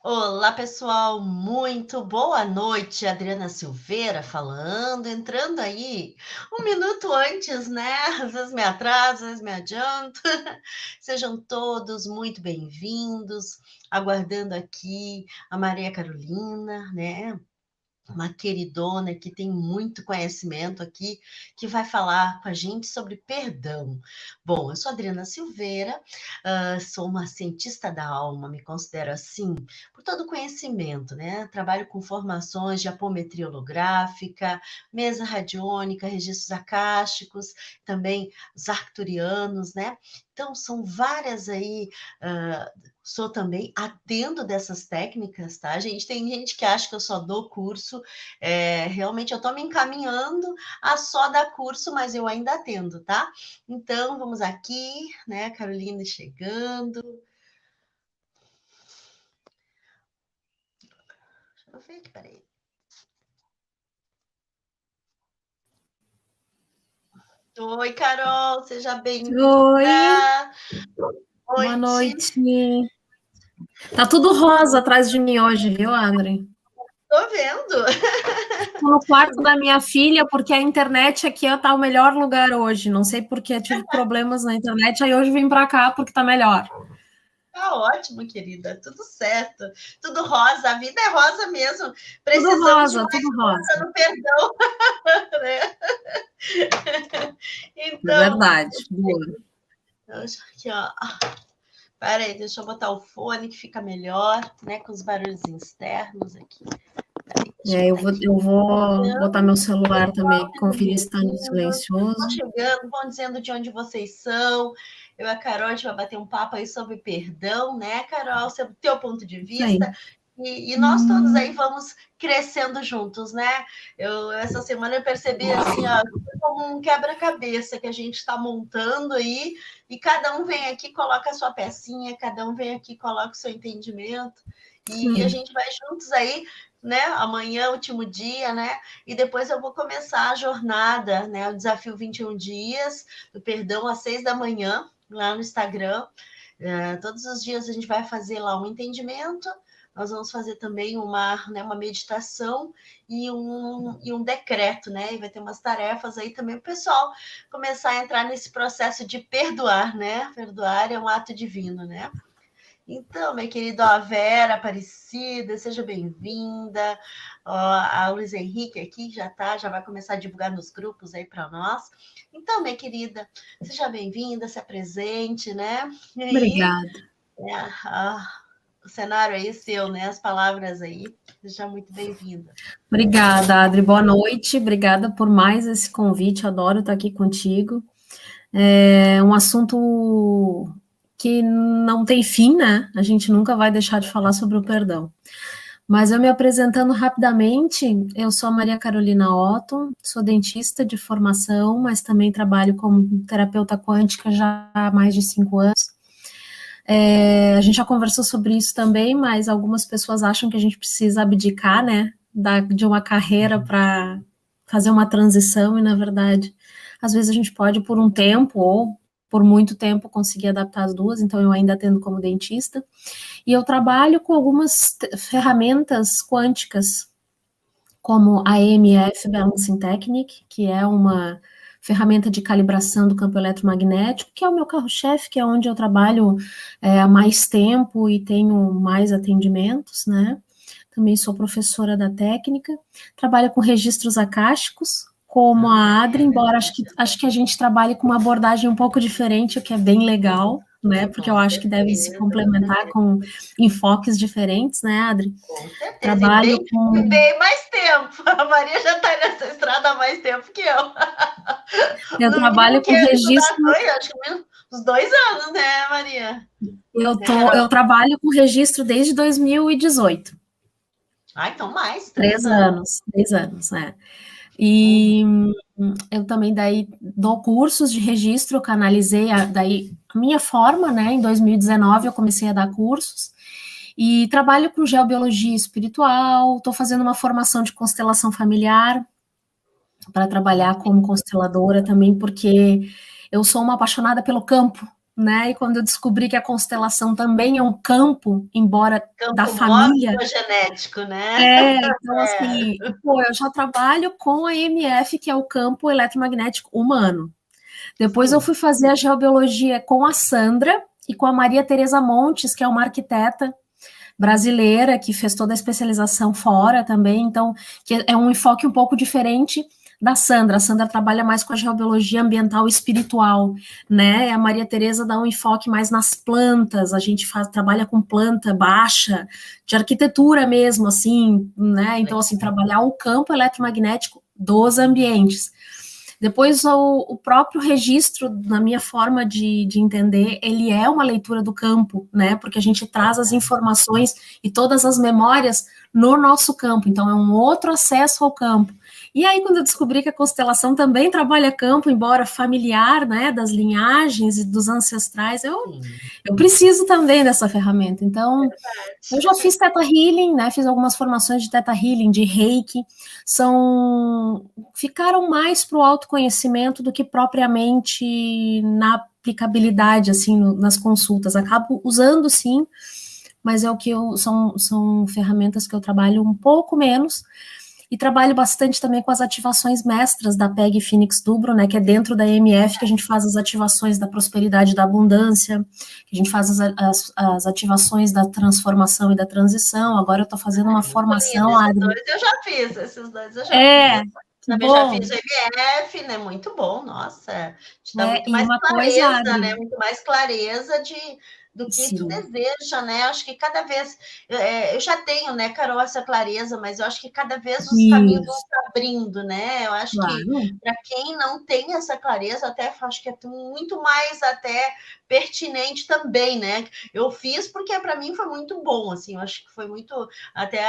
Olá, pessoal, muito boa noite. Adriana Silveira falando, entrando aí um minuto antes, né? Às vezes me atraso, às vezes me adianto. Sejam todos muito bem-vindos. Aguardando aqui a Maria Carolina, né? Uma queridona que tem muito conhecimento aqui, que vai falar com a gente sobre perdão. Bom, eu sou Adriana Silveira, sou uma cientista da alma, me considero assim, por todo o conhecimento, né? Trabalho com formações de apometria holográfica, mesa radiônica, registros acásticos, também os arcturianos, né? Então, são várias aí. Sou também atendo dessas técnicas, tá, gente? Tem gente que acha que eu só dou curso, realmente eu estou me encaminhando a só dar curso, mas eu ainda atendo, tá? Então, vamos aqui, né, Carolina chegando. Deixa eu ver aqui, peraí. Oi, Carol, seja Oi, bem-vinda. boa Noite. noite. Tá tudo rosa atrás de mim hoje, viu, André? Tô vendo. Tô no quarto da minha filha, porque a internet aqui tá o melhor lugar hoje. Não sei porque eu tive problemas na internet, aí hoje vim pra cá porque tá melhor. Tá ótimo, querida, tudo certo, tudo rosa, a vida é rosa mesmo. Tudo Precisamos de rosa, mais tudo rosa. rosa no perdão, né? É Então, verdade. Boa. aqui, ó. Peraí, deixa eu botar o fone que fica melhor, né? Com os barulhos externos aqui. Peraí, deixa eu É, eu botar vou, aqui. eu vou botar meu celular também, Pessoal, sejam conferir se tá no bem-vindos. Vão silencioso. chegando, vão dizendo de onde vocês são. Eu e a Carol, a gente vai bater um papo aí sobre perdão, né, Carol? Sobre o teu ponto de Isso aí. vista. E nós todos aí vamos crescendo juntos, né? Essa semana eu percebi assim, ó, como um quebra-cabeça que a gente está montando aí, e cada um vem aqui, coloca a sua pecinha, cada um vem aqui, coloca o seu entendimento, e a Sim. gente vai juntos aí, né? Amanhã, último dia, né? E depois eu vou começar a jornada, né? O desafio 21 dias, do perdão às 6 da manhã, lá no Instagram. Todos os dias a gente vai fazer lá um entendimento, nós vamos fazer também uma meditação e um decreto, né? E vai ter umas tarefas aí também para o pessoal começar a entrar nesse processo de perdoar, né? Perdoar é um ato divino, né? Então, minha querida Vera Aparecida, seja bem-vinda. A Luiz Henrique aqui já vai começar a divulgar nos grupos aí para nós. Então, minha querida, seja bem-vinda, se apresente, né? E aí, Obrigada. o cenário aí seu, né? As palavras aí, seja muito bem-vinda. Obrigada, Adri. Boa noite. Obrigada por mais esse convite. Adoro estar aqui contigo. É um assunto que não tem fim, né? A gente nunca vai deixar de falar sobre o perdão. Mas eu me apresentando rapidamente, eu sou a Maria Carolina Otto, sou dentista de formação, mas também trabalho como terapeuta quântica já há mais de 5 anos. A gente já conversou sobre isso também, mas algumas pessoas acham que a gente precisa abdicar, né, de uma carreira para fazer uma transição, e na verdade, às vezes a gente pode por um tempo ou por muito tempo conseguir adaptar as duas, então eu ainda atendo como dentista, e eu trabalho com algumas ferramentas quânticas, como a EMF Balancing Technique, que é uma ferramenta de calibração do campo eletromagnético, que é o meu carro-chefe, que é onde eu trabalho há mais tempo e tenho mais atendimentos, né? Também sou professora da técnica, trabalho com registros acásticos, como a Adri, embora acho que a gente trabalhe com uma abordagem um pouco diferente, o que é bem legal, né? Porque Com eu acho que deve se certeza, complementar com enfoques diferentes, né, Adri? com certeza. Trabalho E com. bem mais tempo. A Maria já está nessa estrada há mais tempo que eu. Eu No mínimo trabalho que com isso dá registro. dois, acho que uns 2 anos, né, Maria? Né, Eu Carol? trabalho com registro desde 2018. Ah, então mais, 3 anos. 3 anos, né? Uhum. E eu também daí dou cursos de registro, eu canalizei daí a minha forma, né? Em 2019 eu comecei a dar cursos e trabalho com geobiologia espiritual, estou fazendo uma formação de constelação familiar para trabalhar como consteladora também, porque eu sou uma apaixonada pelo campo. né? E quando eu descobri que a constelação também é um campo, embora da família. Morfogenético, né? Então, assim, pô, eu já trabalho com a EMF, que é o campo eletromagnético humano. Depois eu fui fazer a geobiologia com a Sandra e com a Maria Tereza Montes, que é uma arquiteta brasileira que fez toda a especialização fora também, então, que é um enfoque um pouco diferente da Sandra. A Sandra trabalha mais com a geobiologia ambiental e espiritual, né? A Maria Tereza dá um enfoque mais nas plantas, a gente trabalha com planta baixa, de arquitetura mesmo, assim, né? Então, assim, trabalhar o campo eletromagnético dos ambientes. Depois, o próprio registro, na minha forma de entender, ele é uma leitura do campo, né? Porque a gente traz as informações e todas as memórias no nosso campo. Então, é um outro acesso ao campo. E aí, quando eu descobri que a constelação também trabalha campo, embora familiar, né? Das linhagens e dos ancestrais, eu preciso também dessa ferramenta. Então, eu já fiz Theta Healing, né? Fiz algumas formações de Theta Healing, de Reiki. Ficaram mais para o autoconhecimento do que propriamente na aplicabilidade, assim, nas consultas. Acabo usando, sim, mas é o que são ferramentas que eu trabalho um pouco menos. E trabalho bastante também com as ativações mestras da PEG Phoenix Dubro, né, que é dentro da EMF que a gente faz as ativações da prosperidade e da abundância, que a gente faz as ativações da transformação e da transição. Agora eu estou fazendo uma formação, Adri. Esses dois eu já fiz. Também já fiz o EMF, né? Muito bom, nossa. Te dá muito mais clareza, né? Muito mais clareza do que tu deseja, né? Acho que cada vez... eu já tenho, né, Carol, essa clareza, mas eu acho que cada vez os caminhos vão se abrindo, né? Eu acho que para quem não tem essa clareza, até acho que é muito mais até pertinente também, né? Eu fiz porque para mim foi muito bom, assim, eu acho que foi muito... Até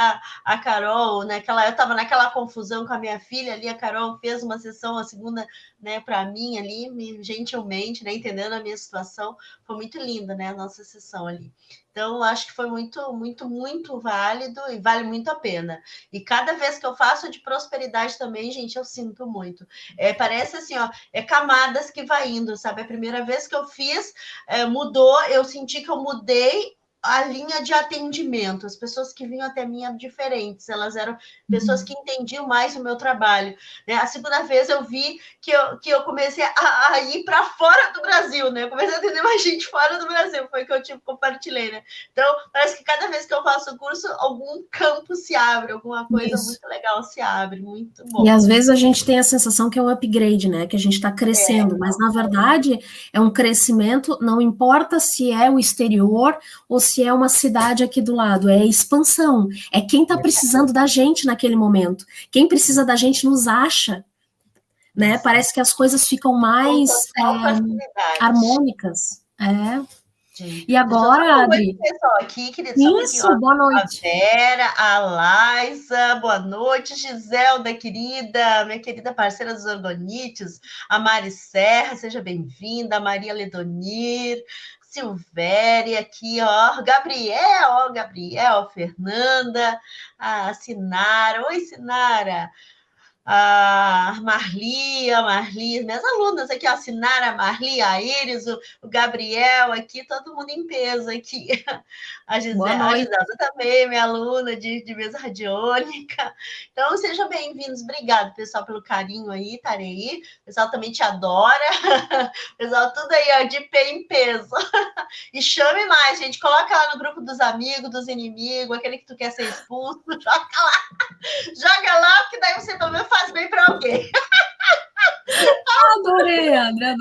a Carol, eu estava naquela confusão com a minha filha ali, a Carol fez uma sessão, a segunda, né, para mim ali, gentilmente, né, entendendo a minha situação, foi muito linda, né, a nossa sessão ali. Então, acho que foi muito, muito, muito válido e vale muito a pena. E cada vez que eu faço de prosperidade também, gente, eu sinto muito. Parece assim, ó, camadas que vai indo, sabe? A primeira vez que eu fiz, mudou, eu senti que eu mudei a linha de atendimento. As pessoas que vinham até mim eram diferentes, elas eram pessoas que entendiam mais o meu trabalho, né? A segunda vez eu vi que eu comecei a ir para fora do Brasil, né? Eu comecei a atender mais gente fora do Brasil, foi o que eu compartilhei, né? Então, parece que cada vez que eu faço o curso, algum campo se abre, alguma coisa muito legal se abre, muito bom. E às vezes a gente tem a sensação que é um upgrade, né? Que a gente está crescendo, mas na verdade é um crescimento, não importa se é o exterior ou se é uma cidade aqui do lado, é expansão. É quem está precisando da gente naquele momento. Quem precisa da gente nos acha, né? Parece que as coisas ficam mais harmônicas. E agora, Adri? Pessoal aqui, querido, isso, boa noite. A Vera, a Laisa, boa noite, Giselda, querida, minha querida parceira dos Orgonites, a Mari Serra, seja bem-vinda, a Maria Ledonir, Silvéria aqui, ó, Gabriel, Fernanda, a Sinara, oi, Sinara, a Marli, minhas alunas aqui, a Sinara, a Marli, a Iris, o Gabriel aqui, todo mundo em peso aqui. A Giselda também, minha aluna de mesa radiônica. Então, sejam bem-vindos. Obrigado, pessoal, pelo carinho aí, Tareí. O pessoal também te adora. O pessoal tudo aí, ó, de pé em peso. E chame mais, gente. Coloca lá no grupo dos amigos, dos inimigos, aquele que tu quer ser expulso. Joga lá, porque daí você também faz bem para alguém. Adorei, André,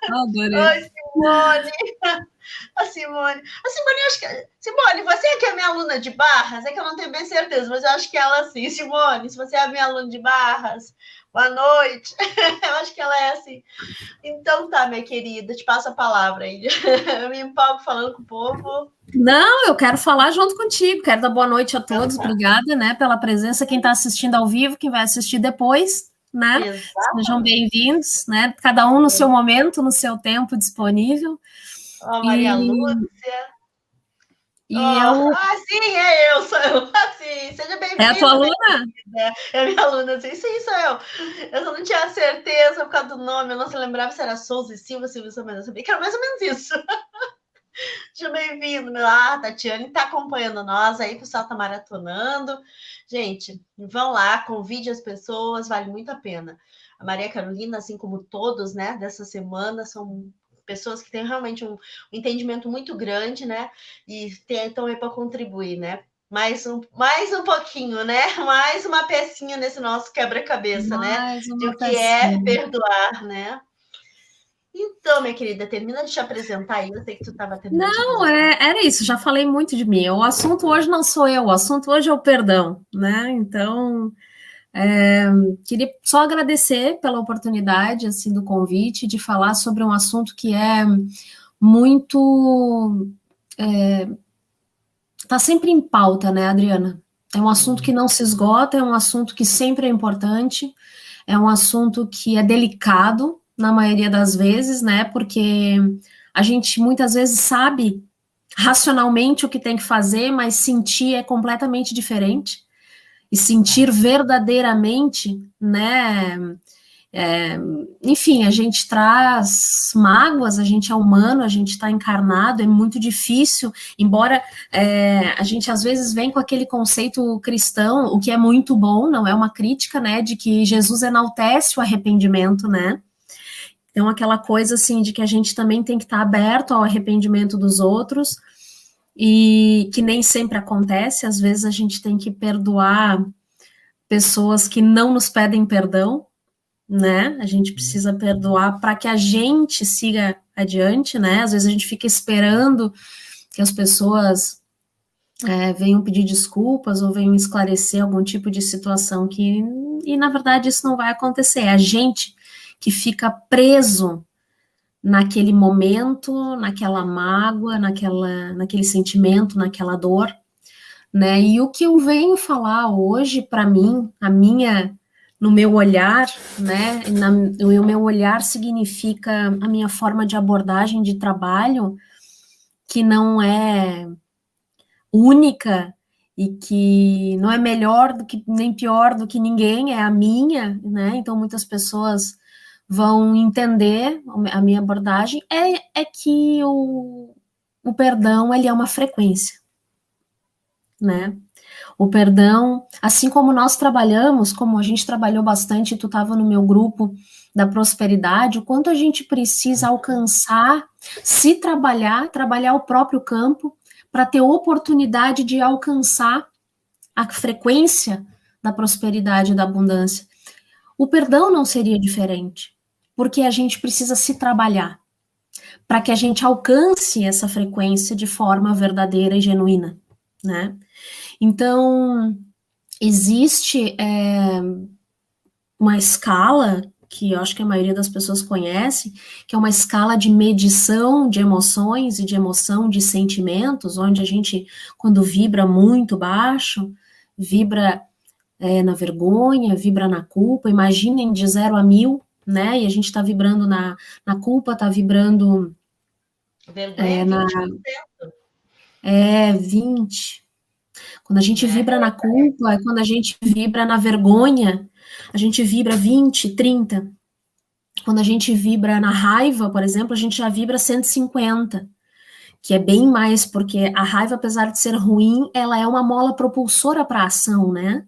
adorei. Oi, Simone. A Simone, acho que... Simone, você que é minha aluna de barras, é que eu não tenho bem certeza, mas eu acho que ela assim. Simone, se você é minha aluna de barras, boa noite. Eu acho que ela é assim. Então tá, minha querida, te passo a palavra aí. Eu me empolgo falando com o povo. Não, eu quero falar junto contigo, quero dar boa noite a todos, obrigada, né, pela presença, quem está assistindo ao vivo, quem vai assistir depois, né, sejam bem-vindos, né, cada um no seu momento, no seu tempo disponível. Maria Lúcia. E eu... sim, é eu, sou eu. Sim, seja É a tua bem-vinda, aluna? é minha aluna, sim, sou eu. Eu só não tinha certeza por causa do nome, eu não se lembrava se era Souza e Silva, mas eu sabia que era mais ou menos isso. Seja bem-vindo. A Tatiane está acompanhando nós aí, o pessoal está maratonando. Gente, vão lá, convide as pessoas, vale muito a pena. A Maria Carolina, assim como todos, né, dessa semana, são pessoas que têm realmente um entendimento muito grande, né, e estão aí para contribuir, né. Mais um pouquinho, né? Mais uma pecinha nesse nosso quebra-cabeça, né? Mais De uma o que é pecinha. perdoar, né? Então, minha querida, termina de te apresentar aí. Eu sei que tu estava terminando de te Não, apresentar. era isso, já falei muito de mim. O assunto hoje não sou eu, o assunto hoje é o perdão, né? Então, queria só agradecer pela oportunidade, assim, do convite, de falar sobre um assunto que é muito... Está sempre em pauta, né, Adriana? É um assunto que não se esgota, é um assunto que sempre é importante, é um assunto que é delicado, na maioria das vezes, né? Porque a gente muitas vezes sabe racionalmente o que tem que fazer, mas sentir é completamente diferente. E sentir verdadeiramente, né? Enfim, a gente traz mágoas, a gente é humano, a gente está encarnado, é muito difícil, embora a gente às vezes vem com aquele conceito cristão, o que é muito bom, não é uma crítica, né, de que Jesus enaltece o arrependimento, né, então aquela coisa assim, de que a gente também tem que estar aberto ao arrependimento dos outros, e que nem sempre acontece, às vezes a gente tem que perdoar pessoas que não nos pedem perdão, né? A gente precisa perdoar para que a gente siga adiante, né? Às vezes a gente fica esperando que as pessoas venham pedir desculpas ou venham esclarecer algum tipo de situação e na verdade isso não vai acontecer. É a gente que fica preso naquele momento, naquela mágoa, naquele sentimento, naquela dor, né? E o que eu venho falar hoje para mim, no meu olhar, né? O meu olhar significa a minha forma de abordagem de trabalho, que não é única e que não é melhor do que nem pior do que ninguém, é a minha, né? Então muitas pessoas vão entender a minha abordagem é que o perdão ele é uma frequência, né? O perdão, assim como nós trabalhamos, como a gente trabalhou bastante, tu estava no meu grupo da prosperidade, o quanto a gente precisa alcançar, se trabalhar o próprio campo, para ter oportunidade de alcançar a frequência da prosperidade e da abundância. O perdão não seria diferente, porque a gente precisa se trabalhar para que a gente alcance essa frequência de forma verdadeira e genuína, né? Então, existe uma escala que eu acho que a maioria das pessoas conhece, que é uma escala de medição de emoções e de emoção de sentimentos, onde a gente, quando vibra muito baixo, vibra na vergonha, vibra na culpa, imaginem de 0 a 1000, né, e a gente está vibrando na culpa, está vibrando Vergonha é 20%. 20. Quando a gente vibra na culpa, quando a gente vibra na vergonha, a gente vibra 20, 30. Quando a gente vibra na raiva, por exemplo, a gente já vibra 150, que é bem mais, porque a raiva, apesar de ser ruim, ela é uma mola propulsora para a ação, né?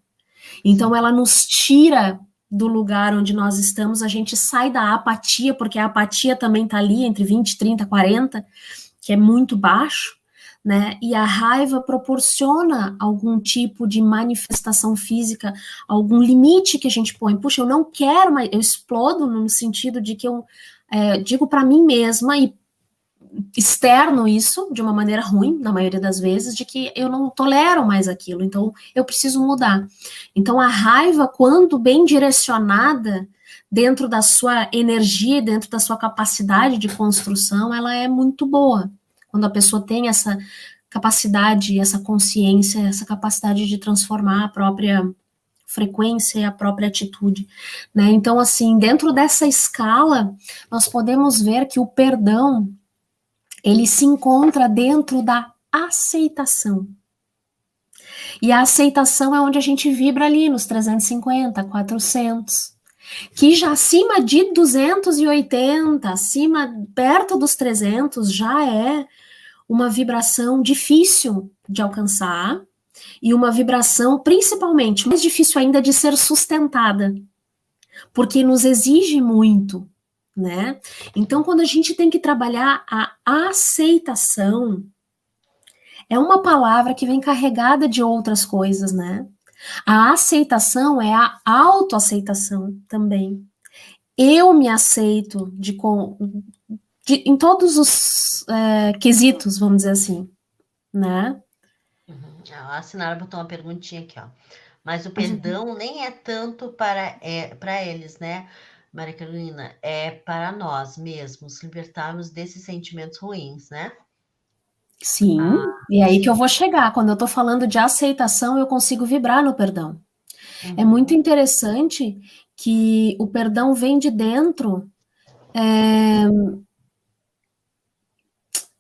Então ela nos tira do lugar onde nós estamos, a gente sai da apatia, porque a apatia também está ali entre 20, 30, 40, que é muito baixo, né? E a raiva proporciona algum tipo de manifestação física, algum limite que a gente põe. Puxa, eu não quero, mas eu explodo no sentido de que eu digo para mim mesma e externo isso de uma maneira ruim, na maioria das vezes, de que eu não tolero mais aquilo, então eu preciso mudar. Então a raiva, quando bem direcionada dentro da sua energia, dentro da sua capacidade de construção, ela é muito boa. Quando a pessoa tem essa capacidade, essa consciência, essa capacidade de transformar a própria frequência e a própria atitude, né? Então, assim, dentro dessa escala, nós podemos ver que o perdão ele se encontra dentro da aceitação. E a aceitação é onde a gente vibra ali nos 350, 400, que já acima de 280, acima, perto dos 300, já é uma vibração difícil de alcançar e uma vibração, principalmente, mais difícil ainda de ser sustentada, porque nos exige muito, né? Então, quando a gente tem que trabalhar a aceitação, é uma palavra que vem carregada de outras coisas, né? A aceitação é a autoaceitação também. Eu me aceito em todos os quesitos, vamos dizer assim, né? A Sinara botou uma perguntinha aqui, ó. Mas o perdão nem é tanto para eles, né, Maria Carolina? É para nós mesmos libertarmos desses sentimentos ruins, né? Sim, e aí que eu vou chegar. Quando eu tô falando de aceitação, eu consigo vibrar no perdão. É muito interessante que o perdão vem de dentro,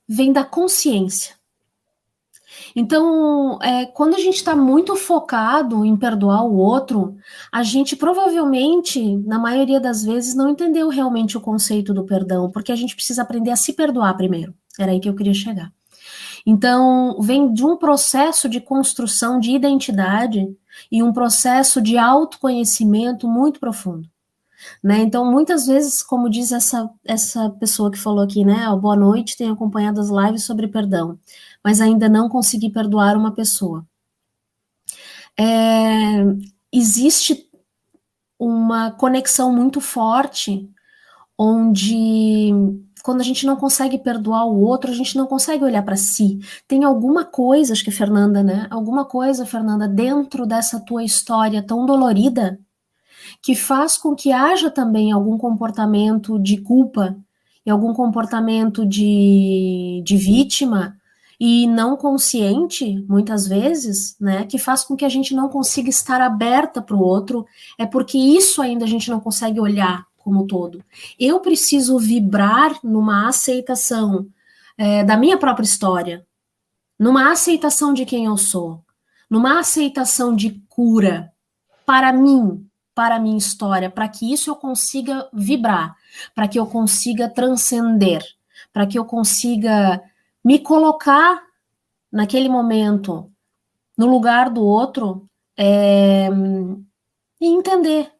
vem da consciência. Então, quando a gente está muito focado em perdoar o outro, a gente provavelmente, na maioria das vezes, não entendeu realmente o conceito do perdão, porque a gente precisa aprender a se perdoar primeiro. Era aí que eu queria chegar. Então, vem de um processo de construção de identidade e um processo de autoconhecimento muito profundo. Né? Então, muitas vezes, como diz essa pessoa que falou aqui, né? Boa noite, tenho acompanhado as lives sobre perdão, mas ainda não consegui perdoar uma pessoa. Existe uma conexão muito forte, onde, quando a gente não consegue perdoar o outro, a gente não consegue olhar para si. Tem alguma coisa, acho que Fernanda, né? Alguma coisa, Fernanda, dentro dessa tua história tão dolorida, que faz com que haja também algum comportamento de culpa e algum comportamento de vítima e não consciente, muitas vezes, né, que faz com que a gente não consiga estar aberta para o outro, é porque isso ainda a gente não consegue olhar como todo. Eu preciso vibrar numa aceitação da minha própria história, numa aceitação de quem eu sou, numa aceitação de cura para mim, para a minha história, para que isso eu consiga vibrar, para que eu consiga transcender, para que eu consiga me colocar naquele momento no lugar do outro e entender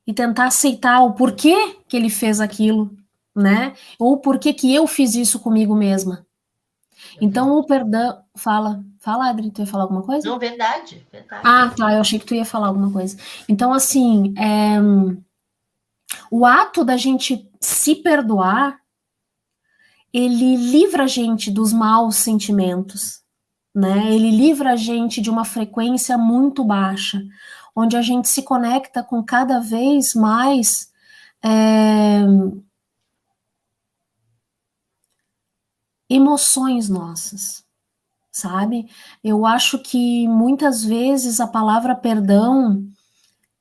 e tentar aceitar o porquê que ele fez aquilo, né? Ou o porquê que eu fiz isso comigo mesma. Então o perdão, fala, Adri, tu ia falar alguma coisa? Não, verdade. Ah, tá, eu achei que tu ia falar alguma coisa. Então, assim, o ato da gente se perdoar, ele livra a gente dos maus sentimentos, né? Ele livra a gente de uma frequência muito baixa, onde a gente se conecta com cada vez mais emoções nossas, sabe? Eu acho que muitas vezes a palavra perdão,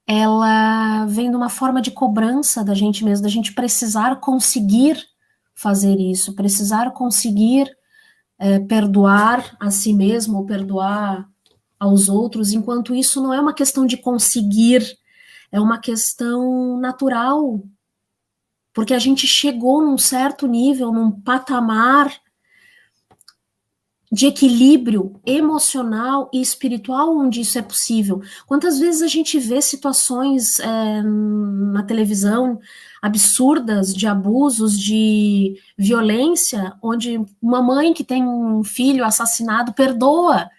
ela vem de uma forma de cobrança da gente mesmo, da gente precisar conseguir fazer isso, precisar conseguir perdoar a si mesmo ou perdoar aos outros, enquanto isso não é uma questão de conseguir, é uma questão natural, porque a gente chegou num certo nível, num patamar de equilíbrio emocional e espiritual onde isso é possível. Quantas vezes a gente vê situações na televisão absurdas de abusos, de violência, onde uma mãe que tem um filho assassinado perdoa,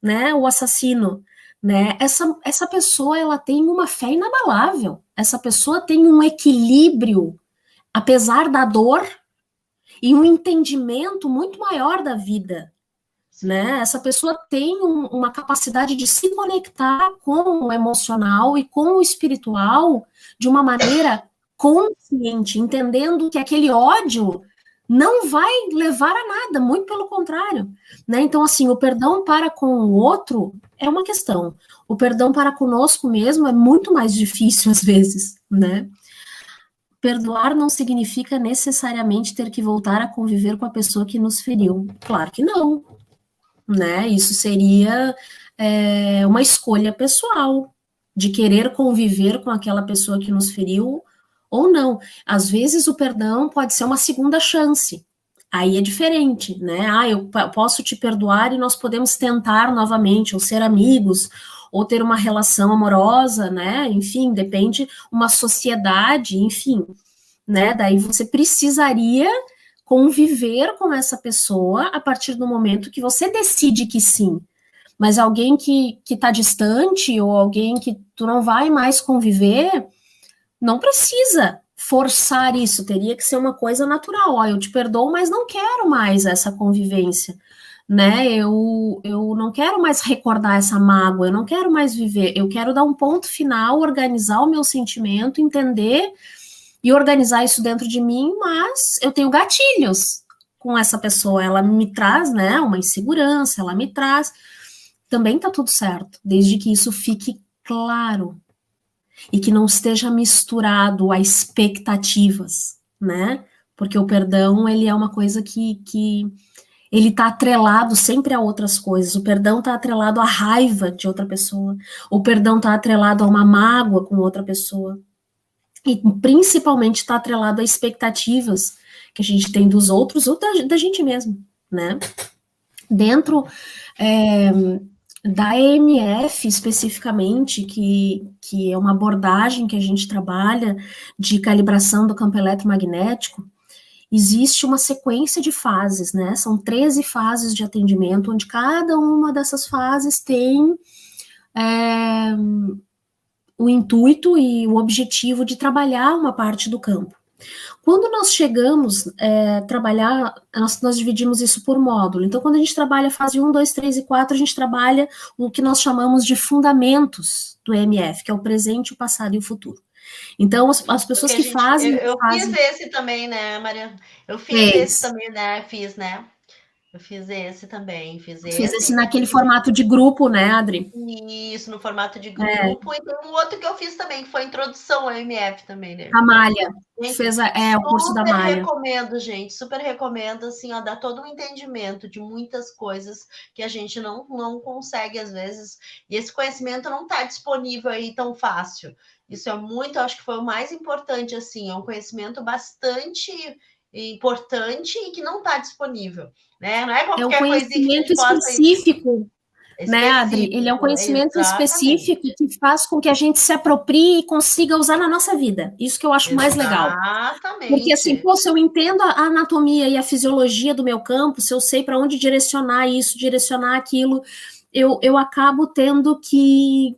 né, o assassino, né? Essa pessoa, ela tem uma fé inabalável. Essa pessoa tem um equilíbrio, apesar da dor, e um entendimento muito maior da vida, né? Essa pessoa tem uma capacidade de se conectar com o emocional e com o espiritual de uma maneira consciente, entendendo que aquele ódio não vai levar a nada, muito pelo contrário, né? Então, assim, o perdão para com o outro é uma questão, o perdão para conosco mesmo é muito mais difícil às vezes, né? perdoar não significa necessariamente ter que voltar a conviver com a pessoa que nos feriu. Claro que não, né? Isso seria uma escolha pessoal de querer conviver com aquela pessoa que nos feriu ou não. Às vezes o perdão pode ser uma segunda chance. Aí é diferente, né? Ah, eu posso te perdoar e nós podemos tentar novamente, ou ser amigos, ou ter uma relação amorosa, né? Enfim, depende, uma sociedade, enfim, né? Daí você precisaria conviver com essa pessoa a partir do momento que você decide que sim. Mas alguém que está distante, ou alguém que tu não vai mais conviver, não precisa forçar isso, teria que ser uma coisa natural. Ó, eu te perdoo, mas não quero mais essa convivência, né? Eu não quero mais recordar essa mágoa, eu não quero mais viver, eu quero dar um ponto final, organizar o meu sentimento, entender e organizar isso dentro de mim, mas eu tenho gatilhos com essa pessoa, ela me traz, né, uma insegurança, ela me traz, também tá tudo certo, desde que isso fique claro e que não esteja misturado a expectativas, né? Porque o perdão, ele é uma coisa que ele está atrelado sempre a outras coisas. O perdão está atrelado à raiva de outra pessoa. O perdão está atrelado a uma mágoa com outra pessoa. E principalmente está atrelado a expectativas que a gente tem dos outros ou da gente mesmo, né? Dentro da EMF especificamente, que é uma abordagem que a gente trabalha de calibração do campo eletromagnético, existe uma sequência de fases, né? São 13 fases de atendimento, onde cada uma dessas fases tem o intuito e o objetivo de trabalhar uma parte do campo. Quando nós chegamos a trabalhar, nós dividimos isso por módulo. Então, quando a gente trabalha fase 1, 2, 3 e 4, a gente trabalha o que nós chamamos de fundamentos do EMF, que é o presente, o passado e o futuro. Então, as pessoas que fazem... Eu fiz esse também, né, Maria? Eu fiz esse também, né? Eu fiz esse também, fiz esse naquele formato de grupo, né, Adri? Isso, no formato de grupo. E tem um outro que eu fiz também, que foi a introdução ao MF também, né? A Malha. Fez o curso da Malha. Super recomendo, gente. Super recomendo, assim, ó, dá todo um entendimento de muitas coisas que a gente não consegue, às vezes. E esse conhecimento não está disponível aí tão fácil. Isso é muito, acho que foi o mais importante, assim, é um conhecimento bastante importante e que não está disponível, né? Não é qualquer coisa que a gente específico, né, Adri? Ele é um conhecimento específico que faz com que a gente se aproprie e consiga usar na nossa vida. Isso que eu acho mais legal. Exatamente. Porque assim, pô, se eu entendo a anatomia e a fisiologia do meu campo, se eu sei para onde direcionar isso, direcionar aquilo, eu acabo tendo que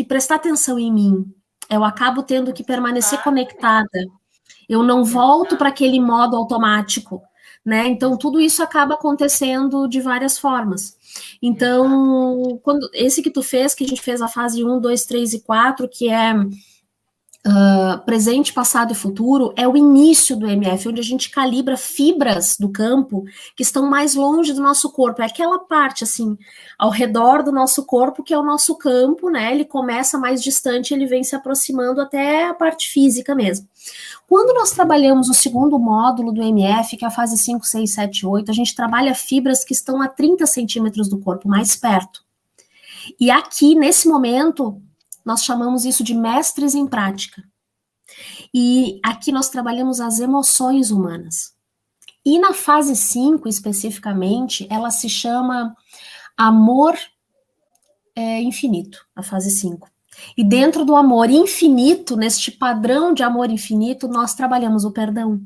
prestar atenção em mim. Eu acabo tendo que permanecer conectada. Eu não volto para aquele modo automático, né? Então, tudo isso acaba acontecendo de várias formas. Então, quando esse que tu fez, que a gente fez a fase 1, 2, 3 e 4, que é presente, passado e futuro, é o início do MF, onde a gente calibra fibras do campo que estão mais longe do nosso corpo. É aquela parte, assim, ao redor do nosso corpo, que é o nosso campo, né? Ele começa mais distante, ele vem se aproximando até a parte física mesmo. Quando nós trabalhamos o segundo módulo do MF, que é a fase 5, 6, 7, 8, a gente trabalha fibras que estão a 30 centímetros do corpo, mais perto. E aqui, nesse momento, nós chamamos isso de mestres em prática. E aqui nós trabalhamos as emoções humanas. E na fase 5, especificamente, ela se chama amor infinito, a fase 5. E dentro do amor infinito, neste padrão de amor infinito, nós trabalhamos o perdão.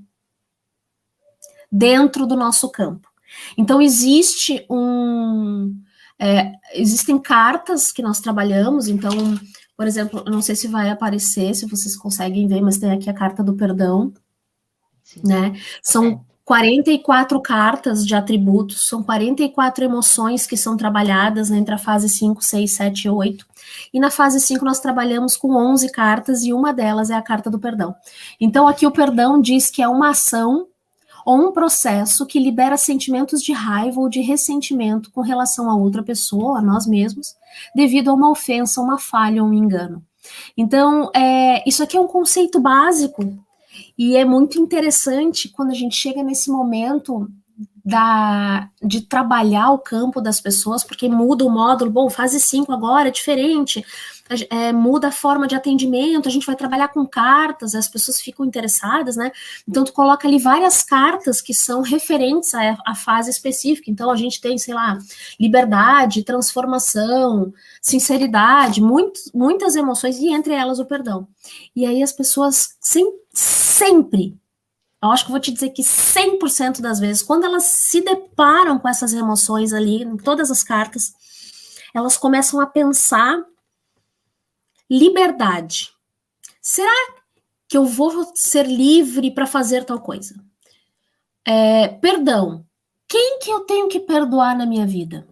Dentro do nosso campo. Então, existem cartas que nós trabalhamos, então, por exemplo, eu não sei se vai aparecer, se vocês conseguem ver, mas tem aqui a carta do perdão, sim, né? São 44 cartas de atributos, são 44 emoções que são trabalhadas entre a fase 5, 6, 7 e 8. E na fase 5 nós trabalhamos com 11 cartas e uma delas é a carta do perdão. Então aqui o perdão diz que é uma ação ou um processo que libera sentimentos de raiva ou de ressentimento com relação a outra pessoa, a nós mesmos, devido a uma ofensa, uma falha ou um engano. Então, isso aqui é um conceito básico E é muito interessante quando a gente chega nesse momento de trabalhar o campo das pessoas, porque muda o módulo, bom, fase 5 agora é diferente, muda a forma de atendimento, a gente vai trabalhar com cartas, as pessoas ficam interessadas, né? Então tu coloca ali várias cartas que são referentes à fase específica, então a gente tem, sei lá, liberdade, transformação, sinceridade, muitas emoções, e entre elas o perdão. E aí as pessoas sempre, eu acho que eu vou te dizer que 100% das vezes, quando elas se deparam com essas emoções ali, em todas as cartas, elas começam a pensar liberdade. Será que eu vou ser livre para fazer tal coisa? Perdão. Quem que eu tenho que perdoar na minha vida?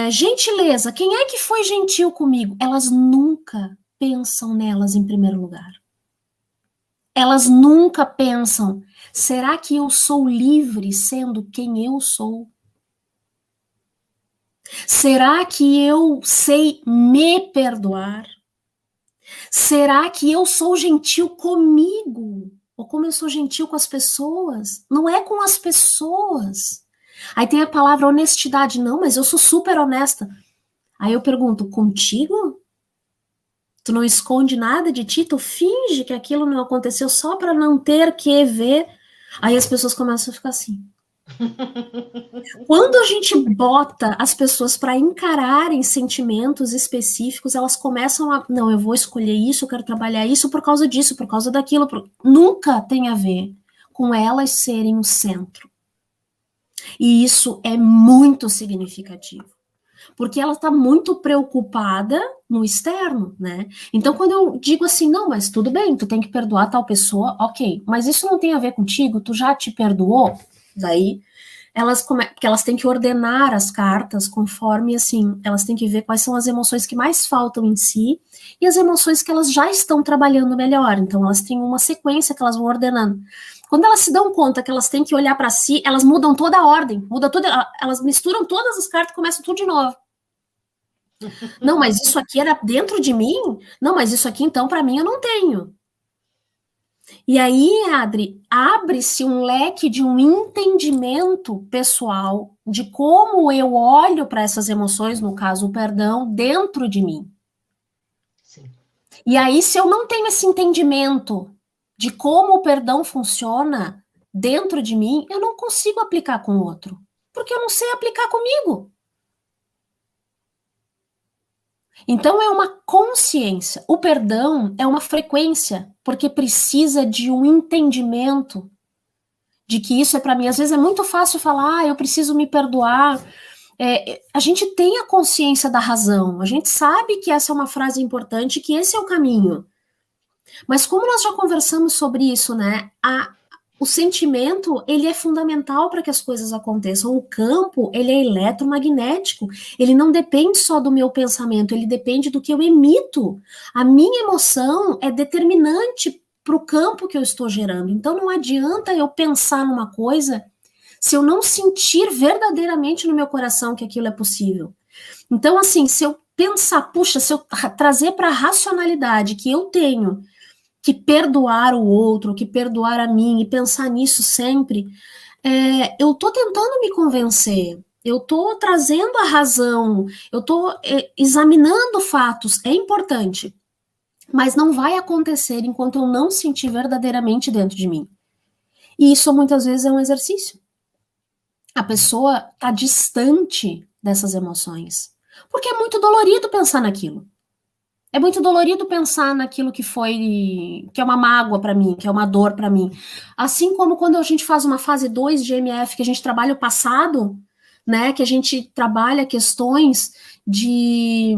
Gentileza. Quem é que foi gentil comigo? Elas nunca pensam nelas em primeiro lugar. Elas nunca pensam, será que eu sou livre sendo quem eu sou? Será que eu sei me perdoar? Será que eu sou gentil comigo? Ou como eu sou gentil com as pessoas? Não é com as pessoas. Aí tem a palavra honestidade. Não, mas eu sou super honesta. Aí eu pergunto, contigo? Tu não esconde nada de ti? Tu finge que aquilo não aconteceu só para não ter que ver? Aí as pessoas começam a ficar assim. Quando a gente bota as pessoas para encararem sentimentos específicos, elas começam a, não, eu vou escolher isso, eu quero trabalhar isso por causa disso, por causa daquilo. Nunca tem a ver com elas serem o centro. E isso é muito significativo. Porque ela está muito preocupada no externo, né? Então, quando eu digo assim, não, mas tudo bem, tu tem que perdoar tal pessoa, ok, mas isso não tem a ver contigo, tu já te perdoou? Daí porque elas têm que ordenar as cartas conforme, assim, elas têm que ver quais são as emoções que mais faltam em si e as emoções que elas já estão trabalhando melhor. Então, elas têm uma sequência que elas vão ordenando. Quando elas se dão conta que elas têm que olhar para si, elas mudam toda a ordem, elas misturam todas as cartas e começam tudo de novo. Não, mas isso aqui era dentro de mim? Não, mas isso aqui, então, para mim, eu não tenho. E aí, Adri, abre-se um leque de um entendimento pessoal de como eu olho para essas emoções, no caso, o perdão, dentro de mim. Sim. E aí, se eu não tenho esse entendimento de como o perdão funciona dentro de mim, eu não consigo aplicar com o outro, porque eu não sei aplicar comigo. Então, é uma consciência. O perdão é uma frequência, porque precisa de um entendimento de que isso é para mim. Às vezes é muito fácil falar, eu preciso me perdoar. A gente tem a consciência da razão, a gente sabe que essa é uma frase importante, que esse é o caminho. Mas como nós já conversamos sobre isso, né? O sentimento, ele é fundamental para que as coisas aconteçam. O campo, ele é eletromagnético. Ele não depende só do meu pensamento, ele depende do que eu emito. A minha emoção é determinante para o campo que eu estou gerando. Então, não adianta eu pensar numa coisa se eu não sentir verdadeiramente no meu coração que aquilo é possível. Então, assim, se eu pensar, puxa, se eu trazer para a racionalidade que eu tenho que perdoar o outro, que perdoar a mim, e pensar nisso sempre, eu estou tentando me convencer, eu estou trazendo a razão, eu estou examinando fatos, é importante, mas não vai acontecer enquanto eu não sentir verdadeiramente dentro de mim. E isso muitas vezes é um exercício. A pessoa está distante dessas emoções, porque é muito dolorido pensar naquilo. É muito dolorido pensar naquilo que é uma mágoa para mim, que é uma dor para mim. Assim como quando a gente faz uma fase 2 de MF, que a gente trabalha o passado, né, que a gente trabalha questões de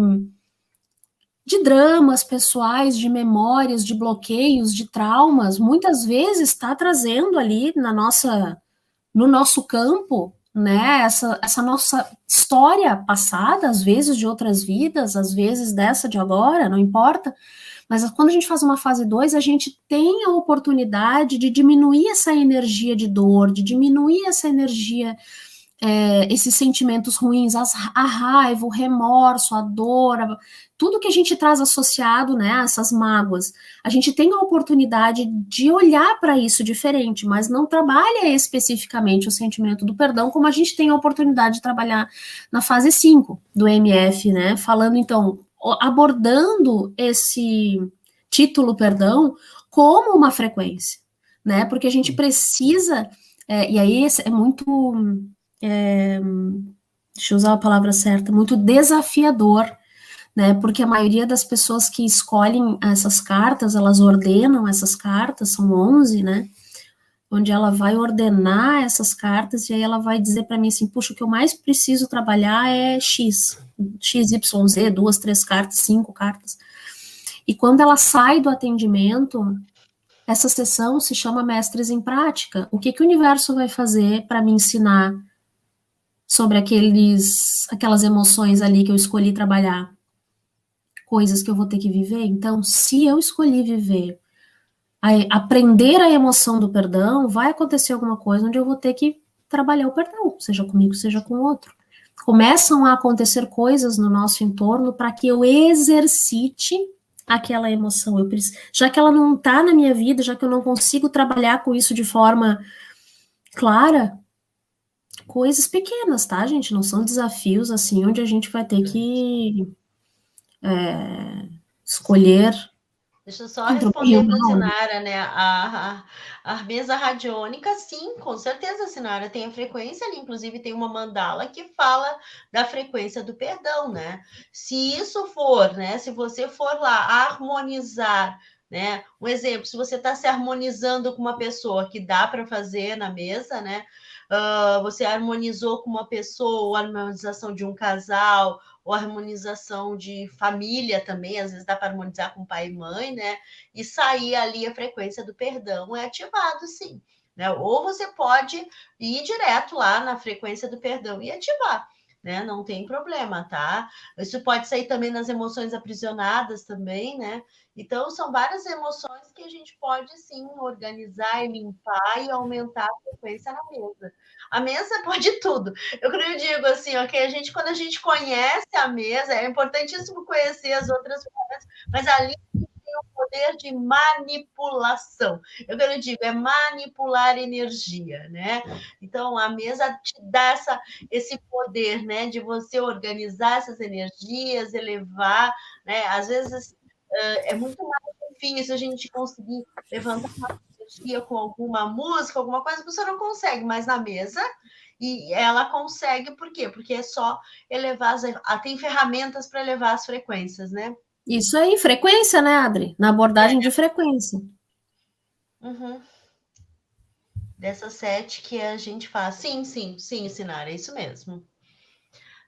dramas pessoais, de memórias, de bloqueios, de traumas, muitas vezes está trazendo ali no nosso campo, né, essa nossa história passada, às vezes de outras vidas, às vezes dessa de agora, não importa, mas quando a gente faz uma fase 2, a gente tem a oportunidade de diminuir essa energia de dor, de diminuir essa energia esses sentimentos ruins, a raiva, o remorso, a dor, tudo que a gente traz associado, né, a essas mágoas, a gente tem a oportunidade de olhar para isso diferente, mas não trabalha especificamente o sentimento do perdão, como a gente tem a oportunidade de trabalhar na fase 5 do MF, né, falando então, abordando esse título perdão como uma frequência, né, porque a gente precisa, e aí é muito... deixa eu usar a palavra certa, muito desafiador, né? Porque a maioria das pessoas que escolhem essas cartas, elas ordenam essas cartas, são 11, né? Onde ela vai ordenar essas cartas e aí ela vai dizer para mim assim, puxa, o que eu mais preciso trabalhar é X, XYZ, 2, 3 cartas, 5 cartas. E quando ela sai do atendimento, essa sessão se chama Mestres em Prática. O que o universo vai fazer para me ensinar sobre aquelas emoções ali que eu escolhi trabalhar, coisas que eu vou ter que viver? Então, se eu escolhi viver, aprender a emoção do perdão, vai acontecer alguma coisa onde eu vou ter que trabalhar o perdão, seja comigo, seja com o outro. Começam a acontecer coisas no nosso entorno para que eu exercite aquela emoção. Já que ela não está na minha vida, já que eu não consigo trabalhar com isso de forma clara, coisas pequenas, tá, gente? Não são desafios, assim, onde a gente vai ter que escolher Deixa eu só entre o bem e responder o para a mal, né? Sinara, né? A mesa radiônica, sim, com certeza, a Sinara tem a frequência ali, inclusive tem uma mandala que fala da frequência do perdão, né? Se isso for, né? Se você for lá harmonizar, né? Um exemplo, se você está se harmonizando com uma pessoa que dá para fazer na mesa, né? Você harmonizou com uma pessoa, a harmonização de um casal, ou harmonização de família também, às vezes dá para harmonizar com pai e mãe, né? E sair ali a frequência do perdão é ativado, sim. Né? Ou você pode ir direto lá na frequência do perdão e ativar. Né? Não tem problema, tá? Isso pode sair também nas emoções aprisionadas também, né? Então, são várias emoções que a gente pode, sim, organizar e limpar e aumentar a frequência na mesa. A mesa pode tudo. Eu digo assim, ok, quando a gente conhece a mesa, é importantíssimo conhecer as outras ferramentas, mas ali tem o poder de manipulação. Eu digo, é manipular energia, né? Então, a mesa te dá esse poder, né, de você organizar essas energias, elevar, né? Às vezes é muito mais difícil a gente conseguir levantar uma energia com alguma música, alguma coisa, a pessoa não consegue, mas na mesa e ela consegue, por quê? Porque é só elevar, tem ferramentas para elevar as frequências, né? Isso aí, frequência, né, Adri? Na abordagem de frequência. Uhum. Dessas 7 que a gente faz. Sim, Sinara, é isso mesmo.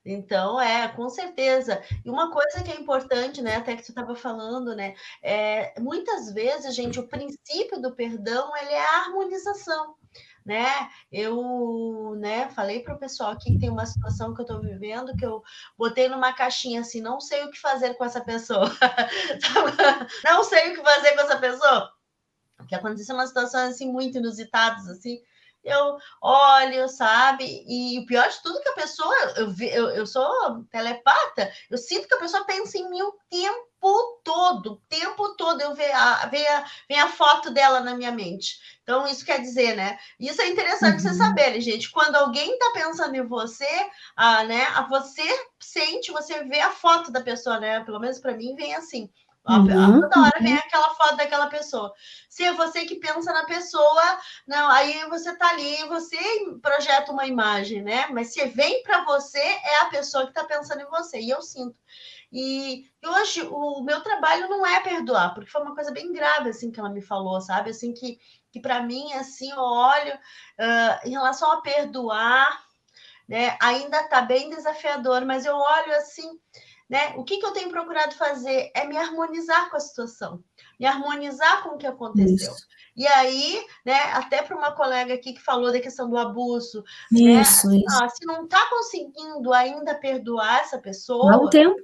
Então, com certeza. E uma coisa que é importante, né, até que tu estava falando, né, muitas vezes, gente, o princípio do perdão, ele é a harmonização, né? Eu, né, falei para o pessoal aqui que tem uma situação que eu estou vivendo, que eu botei numa caixinha assim, não sei o que fazer com essa pessoa. Não sei o que fazer com essa pessoa. Que aconteceu uma situação assim muito inusitadas assim, eu olho, sabe? E o pior de tudo é que a pessoa, eu sou telepata, eu sinto que a pessoa pensa em mim o tempo todo eu vem a foto dela na minha mente. Então, isso quer dizer, né? Isso é interessante vocês saberem, gente. Quando alguém está pensando em você, né, você sente, você vê a foto da pessoa, né? Pelo menos para mim vem assim. Toda hora vem aquela foto daquela pessoa. Se é você que pensa na pessoa, não, aí você tá ali, você projeta uma imagem, né? Mas se vem para você, é a pessoa que está pensando em você. E eu sinto. E hoje o meu trabalho não é perdoar, porque foi uma coisa bem grave assim que ela me falou, sabe? Assim que para mim assim, eu olho em relação a perdoar, né? Ainda está bem desafiador, mas eu olho assim, né? O que eu tenho procurado fazer é me harmonizar com a situação, me harmonizar com o que aconteceu. Isso. E aí, né, até para uma colega aqui que falou da questão do abuso, né? Isso. Se não está conseguindo ainda perdoar essa pessoa, Dá um tempo.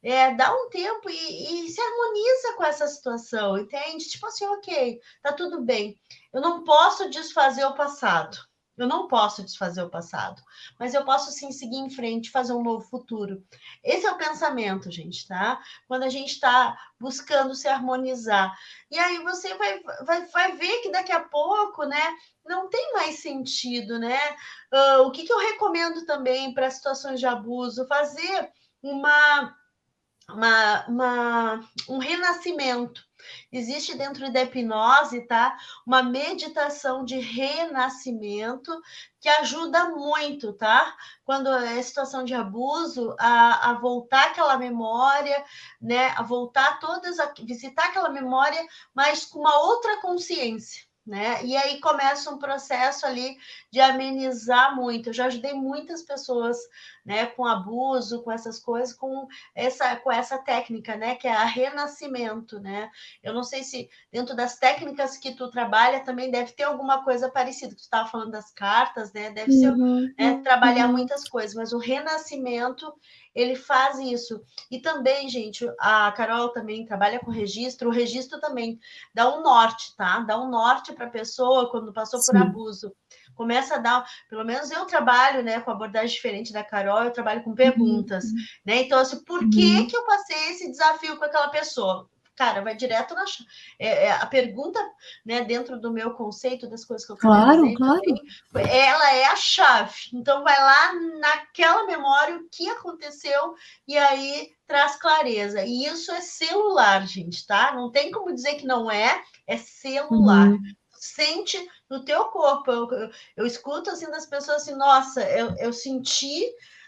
né? Dá um tempo e se harmoniza com essa situação, entende? Tipo assim, ok, tá tudo bem. Eu não posso desfazer o passado, Eu não posso desfazer o passado, mas eu posso sim seguir em frente, fazer um novo futuro. Esse é o pensamento, gente, tá? Quando a gente está buscando se harmonizar. E aí você vai ver que daqui a pouco, né, não tem mais sentido, né? O que eu recomendo também para situações de abuso? Fazer uma um renascimento. Existe dentro da hipnose, tá? Uma meditação de renascimento que ajuda muito, tá? Quando é situação de abuso, a voltar aquela memória, né? A voltar visitar aquela memória, mas com uma outra consciência. Né? E aí começa um processo ali de amenizar muito. Eu já ajudei muitas pessoas, né, com abuso, com essas coisas, com essa técnica, né, que é a renascimento, né? Eu não sei se dentro das técnicas que tu trabalha também deve ter alguma coisa parecida. Tu estava falando das cartas, né? Deve ser, né, trabalhar muitas coisas, mas o renascimento ele faz isso. E também, gente, a Carol também trabalha com registro. O registro também dá um norte, tá? Dá um norte para a pessoa quando passou por abuso. Começa a dar, pelo menos eu trabalho, né, com abordagem diferente da Carol, eu trabalho com perguntas, né? Então, assim, por que eu passei esse desafio com aquela pessoa? Cara, vai direto na a pergunta, né, dentro do meu conceito das coisas que eu canalizei também, ela é a chave. Então vai lá naquela memória o que aconteceu e aí traz clareza. E isso é celular, gente, tá? Não tem como dizer que não é celular. Sente no teu corpo. Eu escuto assim das pessoas assim, nossa, eu senti,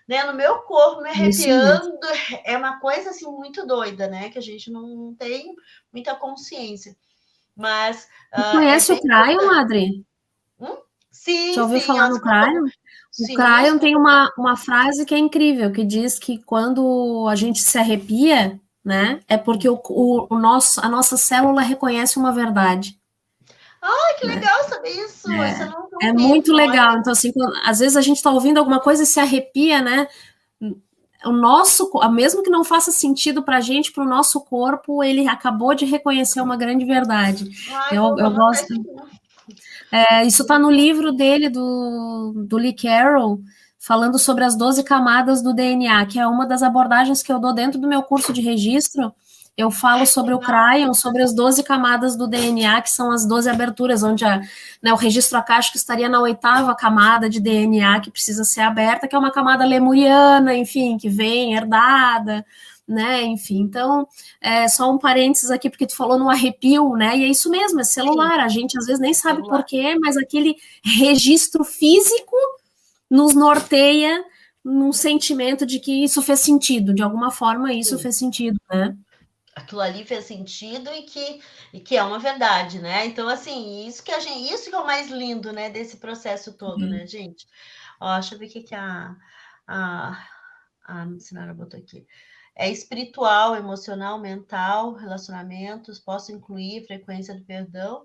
né, no meu corpo me arrepiando. É uma coisa assim muito doida, né? Que a gente não tem muita consciência. Mas conhece o Cryon, Adri? Sim, já ouviu sim. falar no Cryon? O Cryon tem uma frase que é incrível, que diz que quando a gente se arrepia, né, é porque a nossa célula reconhece uma verdade. Ai, que legal saber isso. É muito legal. Então, assim, às vezes a gente está ouvindo alguma coisa e se arrepia, né? O nosso, mesmo que não faça sentido para a gente, para o nosso corpo, ele acabou de reconhecer uma grande verdade. Ai, eu gosto. Isso está no livro dele, do Lee Carroll, falando sobre as 12 camadas do DNA, que é uma das abordagens que eu dou dentro do meu curso de registro. Eu falo sobre o Cryon, sobre as 12 camadas do DNA, que são as 12 aberturas, onde o registro acástico estaria na 8ª camada de DNA, que precisa ser aberta, que é uma camada lemuriana, enfim, que vem herdada, né, enfim. Então, só um parênteses aqui, porque tu falou no arrepio, né, e é isso mesmo, é celular. Sim. A gente às vezes nem sabe por quê, mas aquele registro físico nos norteia num sentimento de que isso fez sentido, de alguma forma isso Sim. fez sentido, né? Aquilo ali fez sentido e que é uma verdade, né? Então, assim, isso que é o mais lindo, né, desse processo todo, né, gente? Ó, deixa eu ver o que a Sinara botou aqui. É espiritual, emocional, mental, relacionamentos, posso incluir frequência do perdão,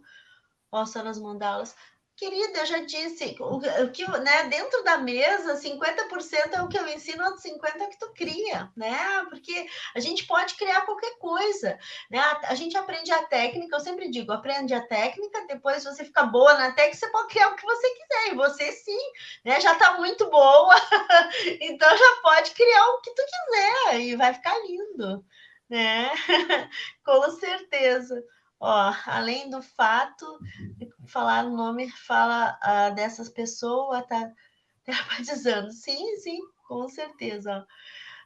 posso nas mandalas. Querida, eu já disse, o que, né, dentro da mesa, 50% é o que eu ensino, outros 50% é o que tu cria, né? Porque a gente pode criar qualquer coisa, né? A gente aprende a técnica, eu sempre digo, aprende a técnica, depois você fica boa na técnica, você pode criar o que você quiser, e você sim, né? Já tá muito boa, então já pode criar o que tu quiser, e vai ficar lindo, né? Com certeza. Ó, além do fato de falar o nome, fala dessas pessoas, tá terapatizando. Sim, sim, com certeza. Ó.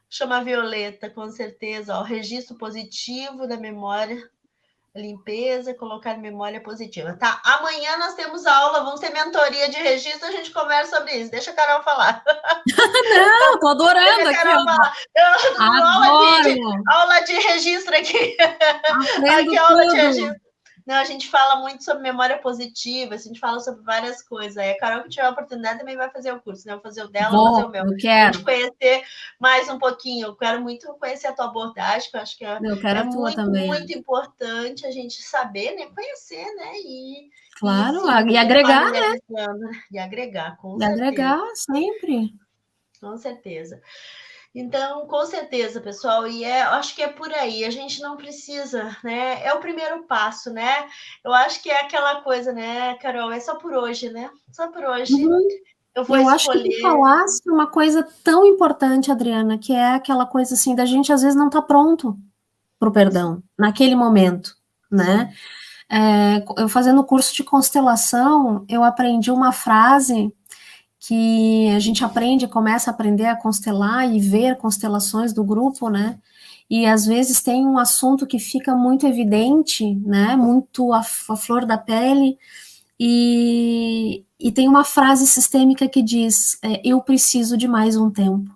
Chama Violeta, com certeza. Ó, registro positivo da memória, limpeza, colocar memória positiva. Tá, amanhã nós temos aula, vamos ter mentoria de registro, a gente conversa sobre isso. Deixa a Carol falar. Não, tô adorando aqui, ó. Aula de registro aqui. Aprendo aqui aula tudo. de registro. Não, a gente fala muito sobre memória positiva, a gente fala sobre várias coisas. Aí a Carol, que tiver a oportunidade, também vai fazer o curso, né? Eu vou fazer o dela, vou fazer o meu. Eu quero. A gente conhecer mais um pouquinho. Eu quero muito conhecer a tua abordagem, que eu acho que é muito importante a gente saber, né? Conhecer, né? Claro, e agregar, né? E agregar, com certeza. E agregar, sempre. Com certeza. Então, com certeza, pessoal, e eu acho que é por aí, a gente não precisa, né? É o primeiro passo, né? Eu acho que é aquela coisa, né, Carol? É só por hoje, né? Só por hoje Uhum. eu vou Eu acho que tu escolher. falaste uma coisa tão importante, Adriana, que é aquela coisa assim da gente às vezes não tá pronto pro perdão naquele momento, né? Sim. Eu fazendo o curso de constelação, eu aprendi uma frase que a gente aprende, começa a aprender a constelar e ver constelações do grupo, né? E às vezes tem um assunto que fica muito evidente, né? Muito a flor da pele, e tem uma frase sistêmica que diz: eu preciso de mais um tempo.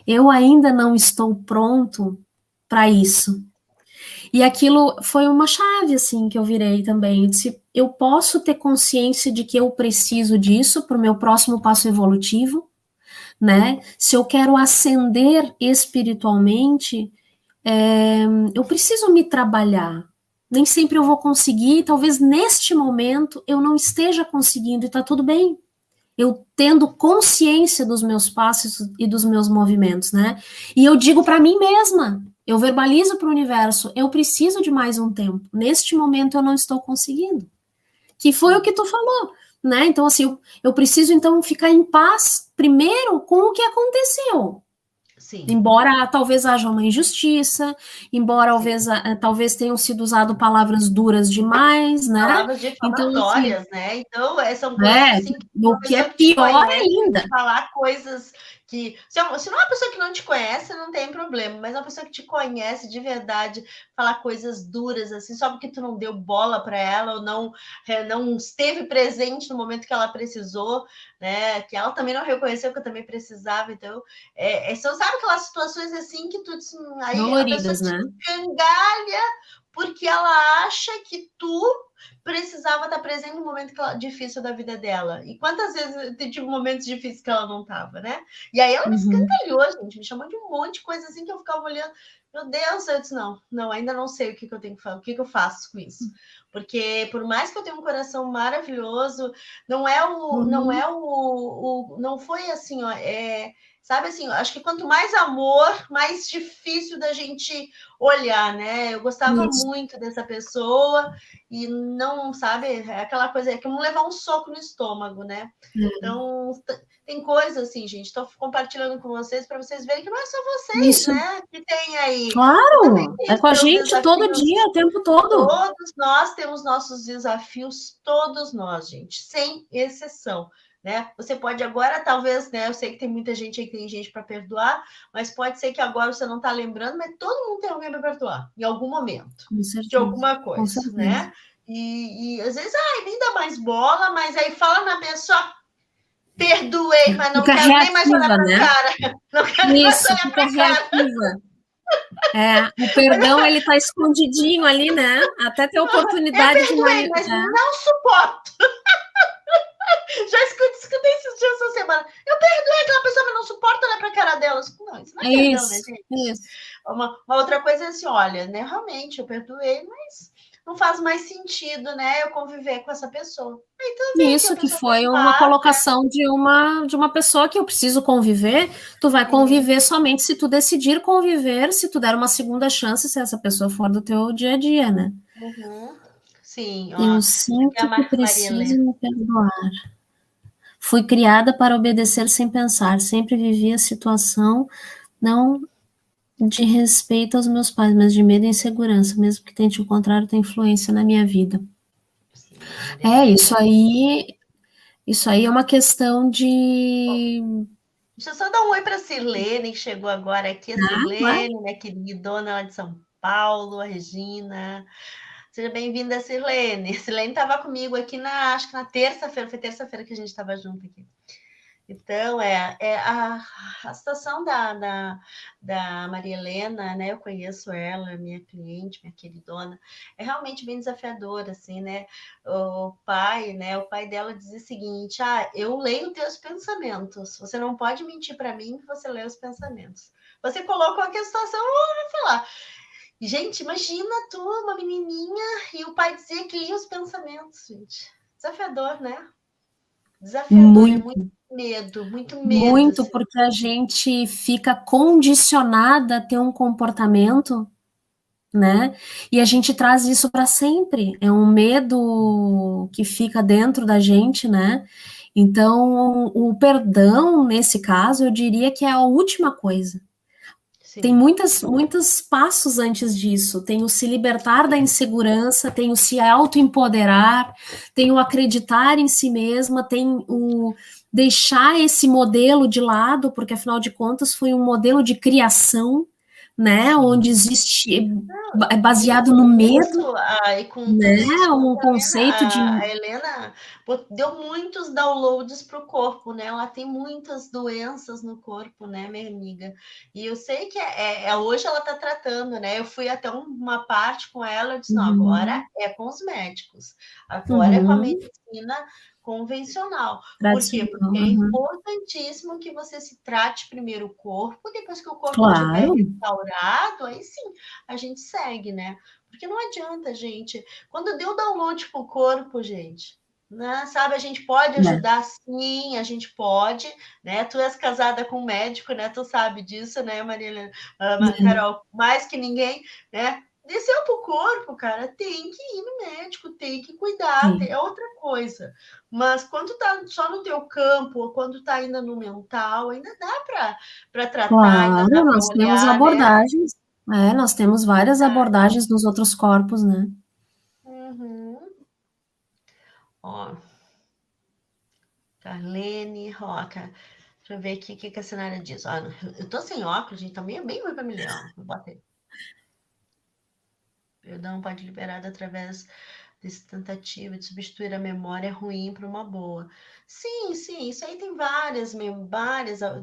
Eu ainda não estou pronto para isso. E aquilo foi uma chave, assim, que eu virei também. Eu disse, eu posso ter consciência de que eu preciso disso para o meu próximo passo evolutivo, né? Se eu quero ascender espiritualmente, eu preciso me trabalhar. Nem sempre eu vou conseguir, talvez neste momento eu não esteja conseguindo e tá tudo bem. Eu tendo consciência dos meus passos e dos meus movimentos, né? E eu digo para mim mesma, eu verbalizo para o universo, eu preciso de mais um tempo. Neste momento eu não estou conseguindo. Que foi o que tu falou, né? Então, assim, eu preciso então ficar em paz primeiro com o que aconteceu. Sim. Embora talvez haja uma injustiça, embora talvez tenham sido usado palavras duras demais, né? Palavras Então, assim, difamatórias, né? Então, são coisas assim que o uma que é pessoa que te pior conhece ainda. falar coisas que. Se não é uma pessoa que não te conhece, não tem problema, mas uma pessoa que te conhece de verdade, falar coisas duras, assim, só porque tu não deu bola para ela ou não esteve presente no momento que ela precisou, né? Que ela também não reconheceu que eu também precisava. Então, são, sabe aquelas situações assim que tu aí a pessoa Doloridas, te né? escangalha porque ela acha que tu precisava estar presente no momento difícil da vida dela. E quantas vezes eu tive momentos difíceis que ela não estava, né? E aí ela me escangalhou, gente, me chamou de um monte de coisa assim que eu ficava olhando. Meu Deus, eu disse, não, ainda não sei o que eu tenho que fazer, o que eu faço com isso. Porque por mais que eu tenha um coração maravilhoso, não foi assim, ó, sabe assim, acho que quanto mais amor, mais difícil da gente olhar, né? Eu gostava Isso. muito dessa pessoa e não, sabe, é aquela coisa é que não levar um soco no estômago, né? Então, tem coisas assim, gente, estou compartilhando com vocês para vocês verem que não é só vocês, Isso. né, que tem aí. Eu também Claro, é tenho com a meus gente todo desafios. dia, o tempo todo. Todos nós temos nossos desafios, todos nós, gente, sem exceção. Né? Você pode agora, talvez, né? Eu sei que tem muita gente aí que tem gente para perdoar, mas pode ser que agora você não está lembrando, mas todo mundo tem alguém para perdoar em algum momento, Com de certeza, alguma com coisa, certeza. né? E às vezes, nem dá mais bola, mas aí fala na pessoa, perdoei, mas não Fica quero nem mais olhar reativa, para a né? cara, não quero nem mais Isso, olhar para fica a cara. reativa. O perdão, ele tá escondidinho ali, né? Até ter Eu oportunidade de perdoei, mas não suporto. Já escutei esses dias essa semana. Eu perdoei aquela pessoa, mas não suporto olhar para a cara dela. Não, isso não é perdão, né, Isso, gente? isso. Uma outra coisa é assim, olha, né, realmente eu perdoei, mas não faz mais sentido, né, eu conviver com essa pessoa. Aí tu vê que a Isso que pessoa fez foi uma parte. colocação de uma pessoa que eu preciso conviver. Tu vai conviver somente se tu decidir conviver, se tu der uma segunda chance, se essa pessoa for do teu dia a dia, né? Sim, ó, Eu aqui é a sinto que Maria preciso Helena. me perdoar. Fui criada para obedecer sem pensar. Sempre vivi a situação não de respeito aos meus pais, mas de medo e insegurança, mesmo que tente o contrário, tem influência na minha vida. Sim, a Maria Helena. Isso aí é uma questão de. Deixa eu só dar um oi para a Sirlene, que chegou agora aqui. A Claro. Sirlene, minha queridona lá de São Paulo, a Regina. Seja bem-vinda, Sirlene. Sirlene estava comigo aqui acho que na terça-feira, foi terça-feira que a gente estava junto aqui. Então, a situação da Maria Helena, né? Eu conheço ela, minha cliente, minha queridona, é realmente bem desafiadora, assim, né? O pai dela dizia o seguinte: eu leio teus pensamentos, você não pode mentir para mim que você lê os pensamentos. Você colocou aqui a situação, eu vou falar. Gente, imagina tu, uma menininha, e o pai dizia que lia os pensamentos, gente. Desafiador, né? Desafiador, é Muito, muito muito medo, Muito, assim. porque a gente fica condicionada a ter um comportamento, né? E a gente traz isso para sempre. É um medo que fica dentro da gente, né? Então, o perdão, nesse caso, eu diria que é a última coisa. Tem Sim. muitos passos antes disso. Tem o se libertar da insegurança, tem o se autoempoderar, tem o acreditar em si mesma, tem o deixar esse modelo de lado, porque afinal de contas foi um modelo de criação, né? Sim. Onde existe Não, é e baseado no com medo, isso, e com tudo né? isso, Um a conceito de Helena, a Helena deu muitos downloads para o corpo, né? Ela tem muitas doenças no corpo, né, minha amiga? E eu sei que hoje ela está tratando, né? Eu fui até uma parte com ela, eu disse, não, agora uhum, é com os médicos, agora é com a uhum, medicina convencional. Por quê? tradicional, Porque é uhum. importantíssimo que você se trate primeiro o corpo, depois que o corpo estiver Claro, restaurado, aí sim a gente segue, né? Porque não adianta, gente. Quando deu download pro corpo, gente, né? Sabe, a gente pode né? ajudar sim, a gente pode, né? Tu és casada com um médico, né? Tu sabe disso, né, Maria Carol? Mais que ninguém, né? Desceu pro corpo, cara, tem que ir no médico, tem que cuidar, Sim. é outra coisa. Mas quando tá só no teu campo, ou quando tá ainda no mental, ainda dá para tratar, ainda dá Claro, para nós temos olhar, né? abordagens, nós temos várias abordagens nos outros corpos, né? Uhum. Ó, Carlene Roca. Deixa eu ver aqui o que a Sinara diz. Ó, eu tô sem óculos, gente, tá bem ruim pra me ler. Ó. Bota aí. Perdão pode liberado através dessa tentativa de substituir a memória ruim por uma boa. Sim, sim, isso aí tem várias.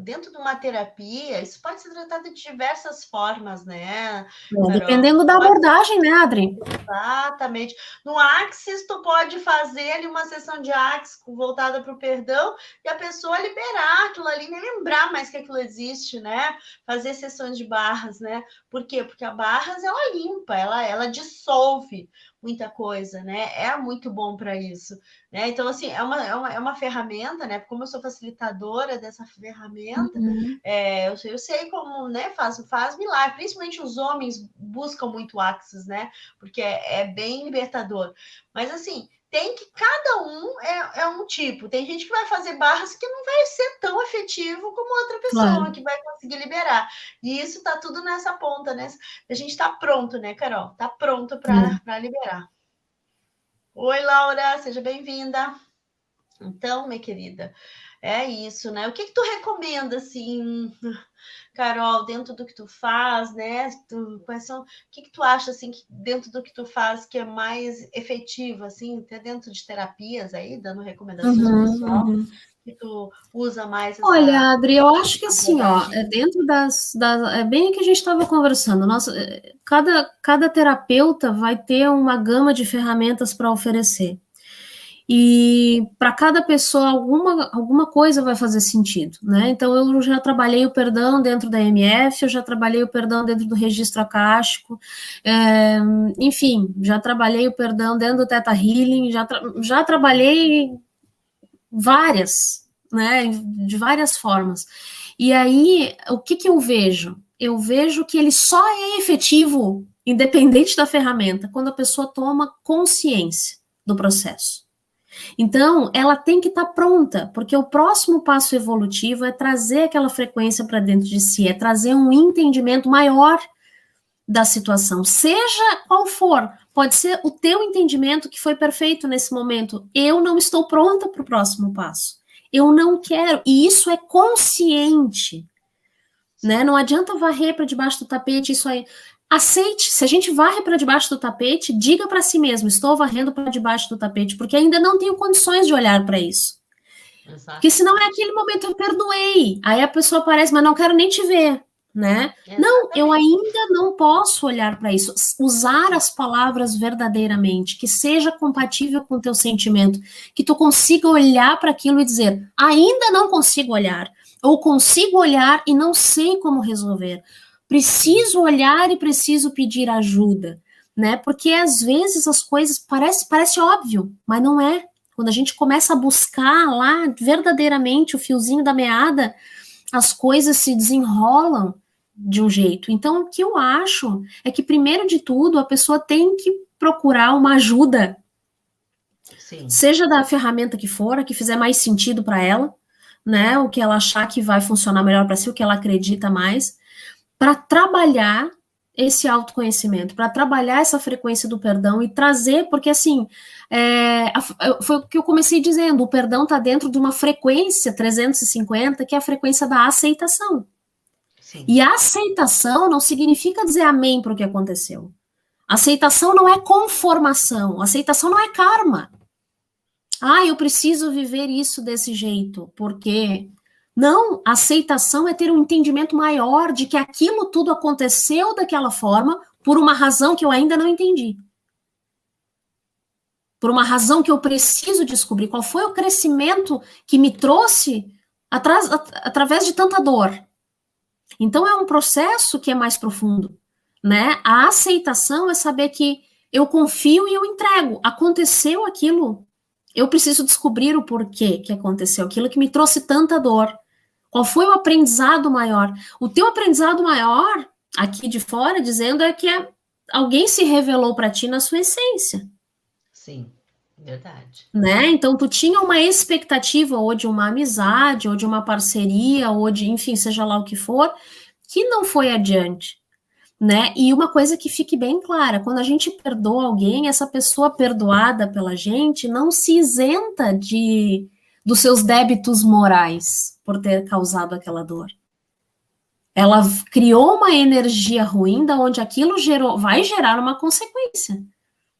Dentro de uma terapia, isso pode ser tratado de diversas formas, né, Carol? Dependendo da Pode. abordagem, né, Adri? Exatamente. No Axis, tu pode fazer ali uma sessão de Axis voltada para o perdão e a pessoa liberar aquilo ali, nem lembrar mais que aquilo existe, né? Fazer sessões de barras, né? Por quê? Porque a barras, ela limpa, ela dissolve muita coisa, né? É muito bom para isso, né? Então, assim, é uma ferramenta, né? Como eu sou facilitadora dessa ferramenta, Uhum. eu sei como, né? Faz milagre. Principalmente os homens buscam muito Axis, né? Porque é bem libertador. Mas assim, tem que cada um é um tipo. Tem gente que vai fazer barras que não vai ser tão efetivo como outra pessoa Claro. que vai conseguir liberar. E isso tá tudo nessa ponta, né? A gente tá pronto, né, Carol? Tá pronto para liberar. Oi, Laura, seja bem-vinda. Então, minha querida, é isso, né? O que tu recomenda, assim, Carol, dentro do que tu faz, né? O que tu acha, assim, que dentro do que tu faz que é mais efetivo, assim, até dentro de terapias aí, dando recomendações pro Uhum, pessoal, uhum. que tu usa mais essa Olha, Adri, eu acho que assim, ó, abordagem? dentro é bem o que a gente estava conversando. Nossa, cada terapeuta vai ter uma gama de ferramentas para oferecer. E para cada pessoa, alguma coisa vai fazer sentido, né? Então, eu já trabalhei o perdão dentro da MF, eu já trabalhei o perdão dentro do registro acástico, enfim, já trabalhei o perdão dentro do Theta Healing, já trabalhei várias, né? De várias formas. E aí, o que eu vejo? Eu vejo que ele só é efetivo, independente da ferramenta, quando a pessoa toma consciência do processo. Então, ela tem que estar pronta, porque o próximo passo evolutivo é trazer aquela frequência para dentro de si, é trazer um entendimento maior da situação, seja qual for. Pode ser o teu entendimento que foi perfeito nesse momento. Eu não estou pronta para o próximo passo. Eu não quero. E isso é consciente, né? Não adianta varrer para debaixo do tapete isso aí. Aceite, se a gente varre para debaixo do tapete, diga para si mesmo, estou varrendo para debaixo do tapete, porque ainda não tenho condições de olhar para isso. Porque senão é Exatamente. aquele momento eu perdoei. Aí a pessoa aparece, mas não quero nem te ver, né? Não, eu Exatamente. ainda não posso olhar para isso. Usar as palavras verdadeiramente, que seja compatível com o teu sentimento, que tu consiga olhar para aquilo e dizer, ainda não consigo olhar, ou consigo olhar e não sei como resolver. Preciso olhar e preciso pedir ajuda, né? Porque às vezes as coisas parece óbvio, mas não é. Quando a gente começa a buscar lá verdadeiramente o fiozinho da meada, as coisas se desenrolam de um jeito. Então, o que eu acho é que, primeiro de tudo, a pessoa tem que procurar uma ajuda, Sim. seja da ferramenta que for, a que fizer mais sentido para ela, né? O que ela achar que vai funcionar melhor para si, o que ela acredita mais, para trabalhar esse autoconhecimento, para trabalhar essa frequência do perdão e trazer, porque assim, foi o que eu comecei dizendo, o perdão está dentro de uma frequência 350, que é a frequência da aceitação. Sim. E a aceitação não significa dizer amém para o que aconteceu. Aceitação não é conformação, aceitação não é karma. Eu preciso viver isso desse jeito, porque não, aceitação é ter um entendimento maior de que aquilo tudo aconteceu daquela forma por uma razão que eu ainda não entendi. Por uma razão que eu preciso descobrir. Qual foi o crescimento que me trouxe através de tanta dor? Então, é um processo que é mais profundo, né? A aceitação é saber que eu confio e eu entrego. Aconteceu aquilo, eu preciso descobrir o porquê que aconteceu, aquilo que me trouxe tanta dor. Qual foi o aprendizado maior? O teu aprendizado maior, aqui de fora, dizendo, é que alguém se revelou para ti na sua essência. Sim, verdade. Né? Então, tu tinha uma expectativa, ou de uma amizade, ou de uma parceria, ou de, enfim, seja lá o que for, que não foi adiante. Né? E uma coisa que fique bem clara, quando a gente perdoa alguém, essa pessoa perdoada pela gente não se isenta dos seus débitos morais por ter causado aquela dor. Ela criou uma energia ruim da onde aquilo vai gerar uma consequência.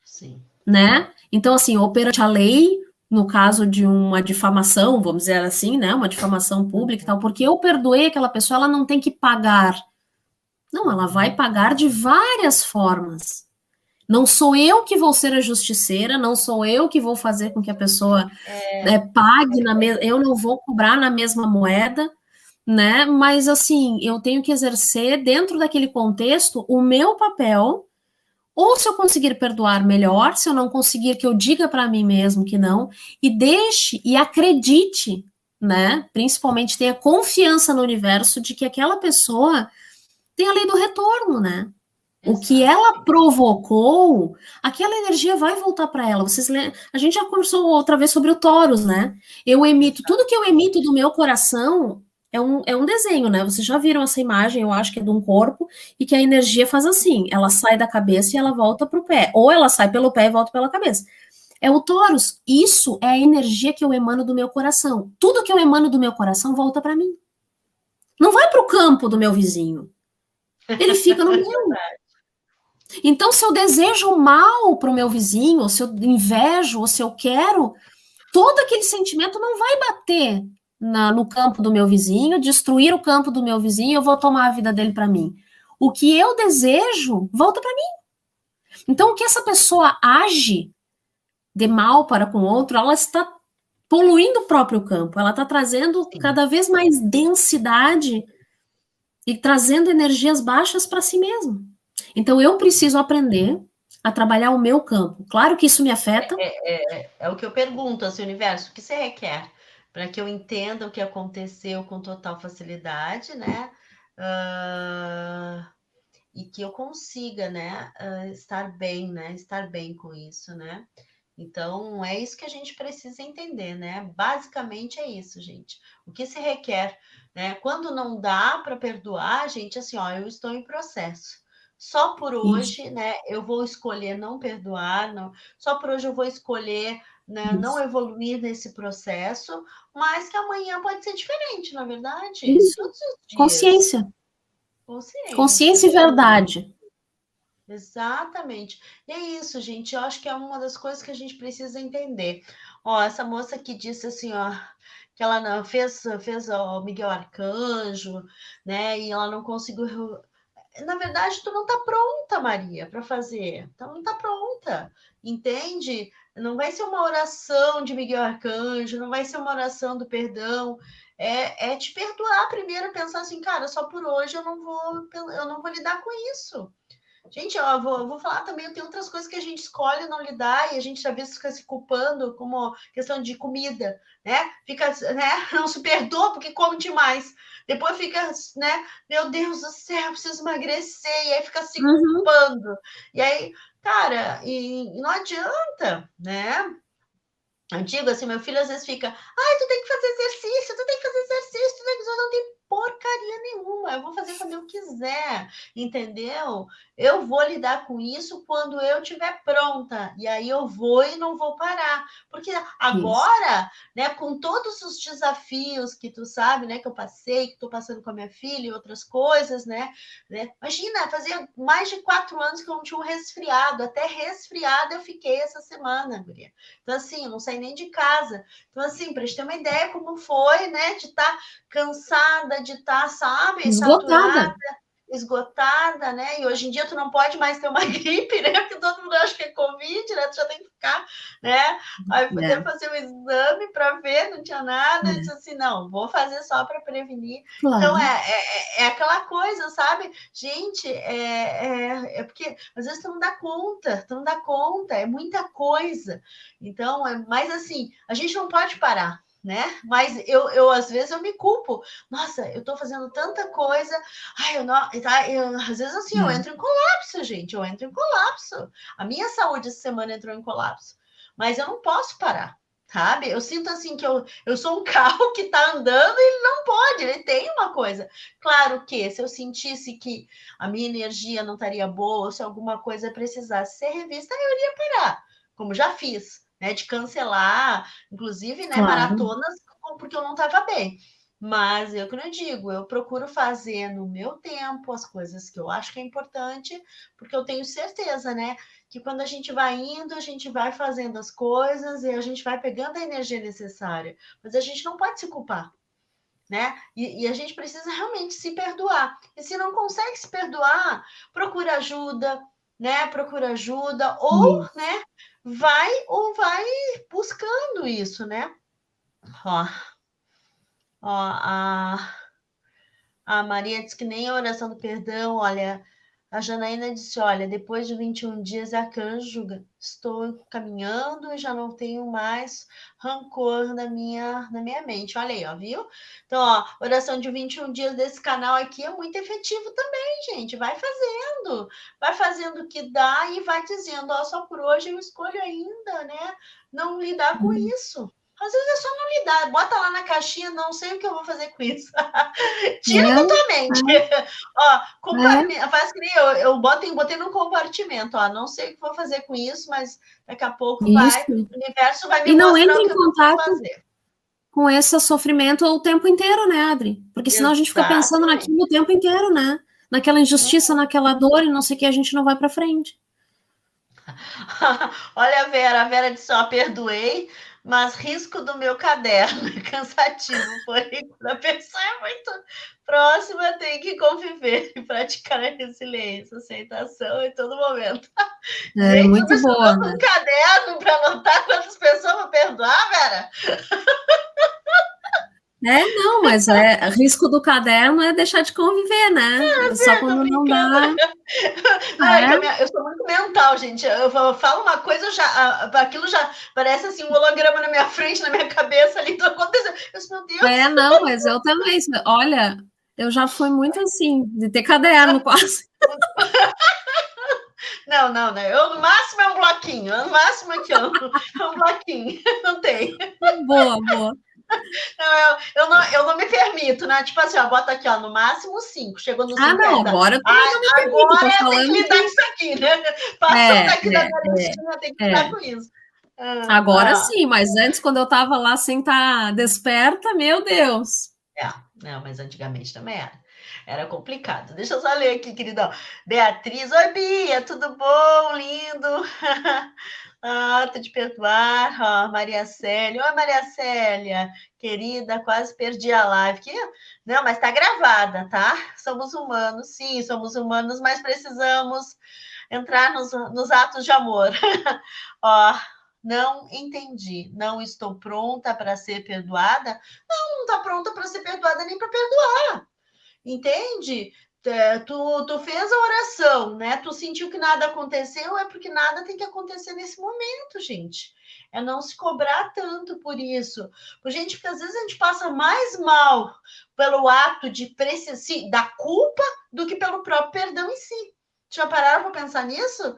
Sim. Né? Então, assim, ou perante a lei, no caso de uma difamação, vamos dizer assim, né? Uma difamação pública e tal, porque eu perdoei aquela pessoa, ela não tem que pagar. Não, ela vai pagar de várias formas. Não sou eu que vou ser a justiceira, não sou eu que vou fazer com que a pessoa pague, eu não vou cobrar na mesma moeda, né? Mas, assim, eu tenho que exercer, dentro daquele contexto, o meu papel, ou se eu conseguir perdoar, melhor, se eu não conseguir, que eu diga para mim mesmo que não, e deixe, e acredite, né? Principalmente tenha confiança no universo de que aquela pessoa tem a lei do retorno, né? O que ela provocou, aquela energia vai voltar para ela. A gente já conversou outra vez sobre o Taurus, né? Eu emito, tudo que eu emito do meu coração é um desenho, né? Vocês já viram essa imagem, eu acho que é de um corpo, e que a energia faz assim, ela sai da cabeça e ela volta para o pé. Ou ela sai pelo pé e volta pela cabeça. É o Taurus. Isso é a energia que eu emano do meu coração. Tudo que eu emano do meu coração volta para mim. Não vai para o campo do meu vizinho. Ele fica no meu. Então, se eu desejo mal para o meu vizinho, ou se eu invejo, ou se eu quero, todo aquele sentimento não vai bater no campo do meu vizinho, destruir o campo do meu vizinho, eu vou tomar a vida dele para mim. O que eu desejo, volta para mim. Então, o que essa pessoa age de mal para com o outro, ela está poluindo o próprio campo, ela está trazendo cada vez mais densidade e trazendo energias baixas para si mesmo. Então, eu preciso aprender a trabalhar o meu campo. Claro que isso me afeta. É o que eu pergunto, assim, universo, o que você requer para que eu entenda o que aconteceu com total facilidade, né? E que eu consiga, né, estar bem, né? Estar bem com isso, né? Então, é isso que a gente precisa entender, né? Basicamente é isso, gente. O que se requer, né? Quando não dá para perdoar, gente, assim, ó, eu estou em processo. Só por hoje, isso, né? Eu vou escolher não perdoar, não. Só por hoje eu vou escolher, né, não evoluir nesse processo, mas que amanhã pode ser diferente, na verdade. Isso. Todos os dias. Consciência. Consciência e verdade. Exatamente. E é isso, gente. Eu acho que é uma das coisas que a gente precisa entender. Ó, essa moça que disse assim, ó, que ela não fez o Miguel Arcanjo, né? E ela não conseguiu. Na verdade, tu não tá pronta, Maria, para fazer. Então não tá pronta, entende? Não vai ser uma oração de Miguel Arcanjo, não vai ser uma oração do perdão. É te perdoar primeiro, pensar assim, cara, só por hoje eu não vou lidar com isso. Gente, eu vou falar também, tem outras coisas que a gente escolhe não lidar e a gente às vezes fica se culpando, como questão de comida, né? Fica, né? Não se perdoa porque come demais. Depois fica, né? Meu Deus do céu, preciso emagrecer. E aí fica se Uhum. culpando. E aí, cara, e não adianta, né? Eu digo assim, meu filho às vezes fica, ai, tu tem que fazer exercício, tu tem que fazer exercício, tu tem que fazer... Não tem porcaria nenhuma, eu vou fazer quando eu quiser, entendeu? Eu vou lidar com isso quando eu estiver pronta, e aí eu vou e não vou parar, porque Isso. agora, né, com todos os desafios que tu sabe, né, que eu passei, que estou passando com a minha filha e outras coisas, né, imagina, fazia mais de 4 anos que eu não tinha um resfriado, até resfriada eu fiquei essa semana, guria. Então, assim, eu não saí nem de casa. Então, assim, para gente ter uma ideia como foi, né? De estar cansada, de estar, sabe, Esgotada. saturada, esgotada, né? E hoje em dia tu não pode mais ter uma gripe, né? Porque todo mundo acha que é Covid, né? Tu já tem que ficar, né? Aí fui até É, fazer um exame para ver, não tinha nada. Eu disse é, assim, não, vou fazer só para prevenir. Então, claro. é aquela coisa, sabe? Gente, é porque às vezes tu não dá conta, tu não dá conta, é muita coisa. Então, mas assim, a gente não pode parar, né? Mas eu às vezes eu me culpo. Nossa, eu tô fazendo tanta coisa. Ai, eu não, tá, às vezes assim, eu É. entro em colapso, gente. Eu entro em colapso. A minha saúde essa semana entrou em colapso. Mas eu não posso parar, sabe? Eu sinto assim que eu sou um carro que tá andando e ele não pode, ele tem uma coisa. Claro que se eu sentisse que a minha energia não estaria boa, ou se alguma coisa precisasse ser revista, eu iria parar, como já fiz, né? De cancelar, inclusive, né, Claro. maratonas, porque eu não estava bem. Mas eu que não digo, eu procuro fazer no meu tempo as coisas que eu acho que é importante, porque eu tenho certeza, né, que quando a gente vai indo, a gente vai fazendo as coisas e a gente vai pegando a energia necessária. Mas a gente não pode se culpar, né? E a gente precisa realmente se perdoar. E se não consegue se perdoar, procura ajuda, né? Procura ajuda, ou, Isso. né, vai buscando isso, né? Ó, ó, a Maria disse que nem a oração do perdão, olha, a Janaína disse, olha, depois de 21 dias é a Cândido, estou caminhando e já não tenho mais rancor na minha mente. Olha aí, ó, viu? Então, ó, oração de 21 dias desse canal aqui é muito efetivo também, gente. Vai fazendo o que dá e vai dizendo, ó, só por hoje eu escolho ainda, né? Não lidar com Uhum. isso. Às vezes é só não lidar, bota lá na caixinha, não sei o que eu vou fazer com isso. Tira da tua mente. Ó, faz que nem eu botei no compartimento, ó. Não sei o que vou fazer com isso, mas daqui a pouco Isso. o universo vai me E não mostrar entre o em que eu preciso contato fazer. com esse sofrimento o tempo inteiro, né, Adri? Porque senão a gente fica pensando Exatamente. naquilo o tempo inteiro, né? Naquela injustiça, naquela dor e não sei o que, a gente não vai para frente. Olha a Vera disse, ó, perdoei, mas risco do meu caderno é cansativo, porém, quando a pessoa é muito próxima, tem que conviver e praticar a resiliência, aceitação em todo momento. É Gente, muito você boa, mandou né? um caderno para anotar quantas pessoas vão perdoar, Vera? É, não, mas risco do caderno é deixar de conviver, né? Só Tô quando não brincando. dá, Não, é que né? eu sou muito mental, gente. Eu falo uma coisa, aquilo já parece assim um holograma na minha frente, na minha cabeça ali, tudo acontecendo. Eu disse, meu É, Deus. não, mas eu também. Olha, eu já fui muito assim, de ter caderno quase. Não, não, né? Eu no máximo é um bloquinho, no máximo aqui, ó, é um bloquinho, não tem. Boa, boa. Não, eu não me permito, né? Tipo assim, ó, bota aqui, ó, no máximo 5. Chegou no Ah, 5, não, tá. agora eu também Ah, não me permito, agora tô tem que falando lidar com que isso aqui, né? Passou é, daqui da minha listinha, tem que lidar é. com isso. Agora Ah, sim, mas antes, quando eu estava lá sem estar desperta, meu Deus. não, mas antigamente também era. Era complicado. Deixa eu só ler aqui, queridão. Beatriz, oi, Bia, tudo bom? Lindo. Tô de perdoar. Ó, Maria Célia. Oi, Maria Célia, querida, quase perdi a live. Não, mas tá gravada, tá? Somos humanos, sim, somos humanos, mas precisamos entrar nos atos de amor. Ó, não entendi. Não estou pronta para ser perdoada? Não está pronta para ser perdoada nem para perdoar. Entende? Tu fez a oração, né? Tu sentiu que nada aconteceu, é porque nada tem que acontecer nesse momento, gente. É não se cobrar tanto por isso. Gente, porque às vezes a gente passa mais mal pelo ato de da culpa do que pelo próprio perdão em si. Já pararam para pensar nisso?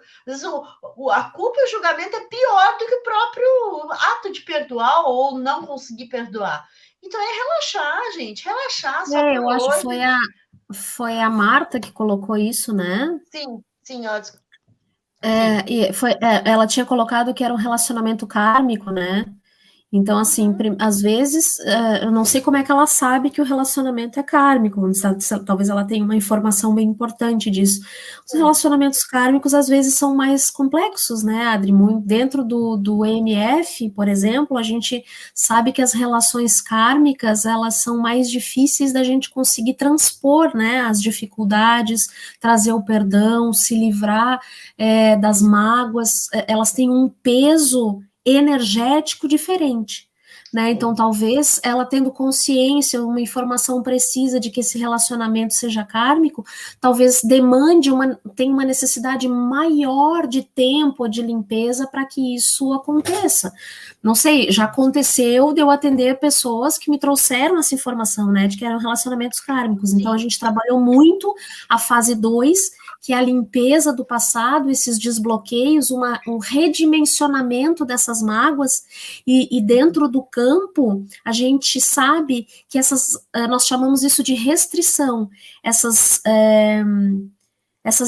A culpa e o julgamento é pior do que o próprio ato de perdoar ou não conseguir perdoar. Então é relaxar, gente, relaxar só por Eu acho que hoje. foi a Marta que colocou isso, né? Sim, ó, sim. Ela tinha colocado que era um relacionamento kármico, né? Então, assim, Uhum. às vezes, eu não sei como é que ela sabe que o relacionamento é kármico, talvez ela tenha uma informação bem importante disso. Os Sim. relacionamentos kármicos, às vezes, são mais complexos, né, Adri? Dentro do EMF, por exemplo, a gente sabe que as relações kármicas, elas são mais difíceis da gente conseguir transpor, né, as dificuldades, trazer o perdão, se livrar das mágoas, elas têm um peso energético diferente, né? Então, talvez ela tendo consciência, uma informação precisa de que esse relacionamento seja kármico, talvez tenha uma necessidade maior de tempo, de limpeza para que isso aconteça. Não sei, já aconteceu de eu atender pessoas que me trouxeram essa informação, né, de que eram relacionamentos kármicos. Então, a gente trabalhou muito a fase 2, que é a limpeza do passado, esses desbloqueios, um redimensionamento dessas mágoas, e dentro do campo, a gente sabe que nós chamamos isso de restrição, essas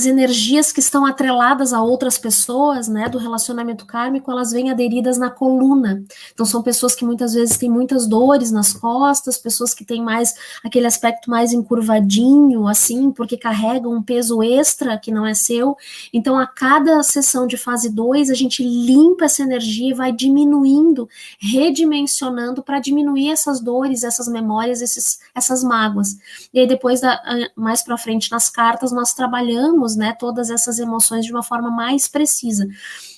energias que estão atreladas a outras pessoas, né, do relacionamento kármico, elas vêm aderidas na coluna. Então, são pessoas que muitas vezes têm muitas dores nas costas, pessoas que têm mais aquele aspecto mais encurvadinho, assim, porque carregam um peso extra que não é seu. Então, a cada sessão de fase 2, a gente limpa essa energia e vai diminuindo, redimensionando para diminuir essas dores, essas memórias, essas mágoas. E aí, depois, mais para frente, nas cartas, nós trabalhamos, né, todas essas emoções de uma forma mais precisa.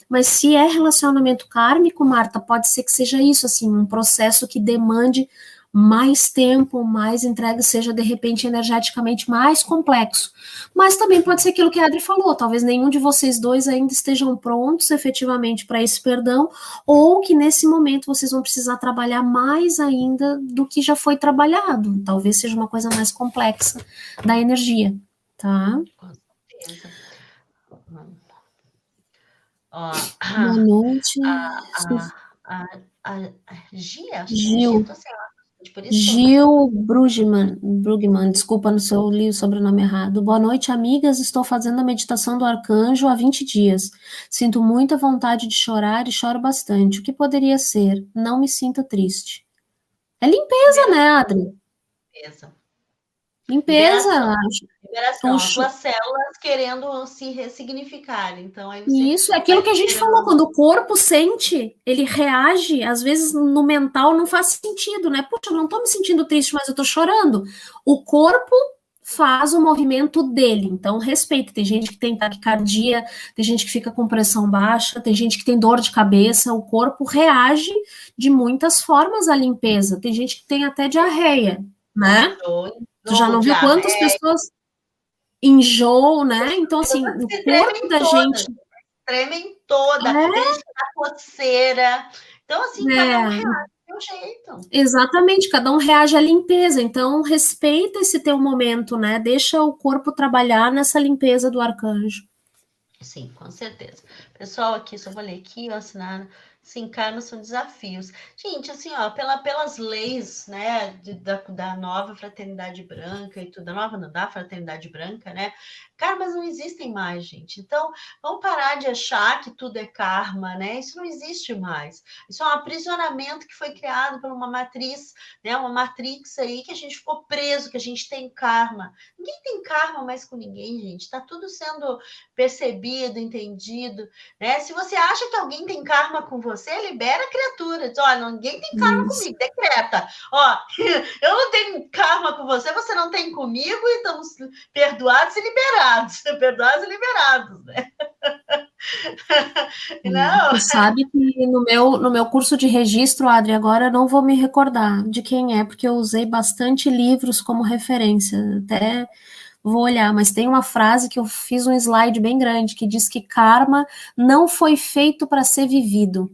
Mas se é relacionamento kármico, Marta, pode ser que seja isso, assim, um processo que demande mais tempo, mais entrega, seja de repente energeticamente mais complexo. Mas também pode ser aquilo que a Adri falou, talvez nenhum de vocês dois ainda estejam prontos efetivamente para esse perdão, ou que nesse momento vocês vão precisar trabalhar mais ainda do que já foi trabalhado. Talvez seja uma coisa mais complexa da energia, tá? Com certeza. Ó, Boa noite, a, a, a Gia, acho que é Gia, Gil. tô sem lá, por isso que eu... Gil Brugman, desculpa se eu li o sobrenome errado. Boa noite, amigas. Estou fazendo a meditação do arcanjo há 20 dias. Sinto muita vontade de chorar e choro bastante. O que poderia ser? Não me sinto triste. É limpeza, né, Adri? Limpeza. Limpeza, Liberação. acho. Liberação. As tuas células querendo se ressignificar. Então, aí você E isso é vai aquilo que a gente falou, liberando. quando o corpo sente, ele reage, às vezes no mental não faz sentido, né? Puxa, eu não tô me sentindo triste, mas eu tô chorando. O corpo faz o movimento dele, então respeita. Tem gente que tem taquicardia, tem gente que fica com pressão baixa, tem gente que tem dor de cabeça, o corpo reage de muitas formas à limpeza. Tem gente que tem até diarreia, né? Tu já não viu quantas Diarreia. pessoas enjoam, né? Então, assim, o corpo da gente Tremem toda. Tem gente que dá coceira. Então, assim, cada um reage do seu jeito. Exatamente, cada um reage à limpeza, então respeita esse teu momento, né? Deixa o corpo trabalhar nessa limpeza do arcanjo. Sim, com certeza. Pessoal, aqui, só vou ler aqui, ó, assinar. Se encarna são desafios. Gente, assim, ó, pelas leis, né, da nova fraternidade branca e tudo, da nova, não, da fraternidade branca, né? Karmas não existem mais, gente. Então, vamos parar de achar que tudo é karma, né? Isso não existe mais. Isso é um aprisionamento que foi criado por uma matriz, né? Uma matrix aí que a gente ficou preso, que a gente tem karma. Ninguém tem karma mais com ninguém, gente. Tá tudo sendo percebido, entendido, né? Se você acha que alguém tem karma com você, libera a criatura. Diz, ó, ninguém tem karma comigo, decreta. Ó, eu não tenho karma com você, você não tem comigo, e estamos perdoados e liberados. Perdoados e liberados, né? Não. Tu sabe que no meu curso de registro, Adri, agora eu não vou me recordar de quem é, porque eu usei bastante livros como referência. Até vou olhar, mas tem uma frase que eu fiz um slide bem grande, que diz que karma não foi feito para ser vivido.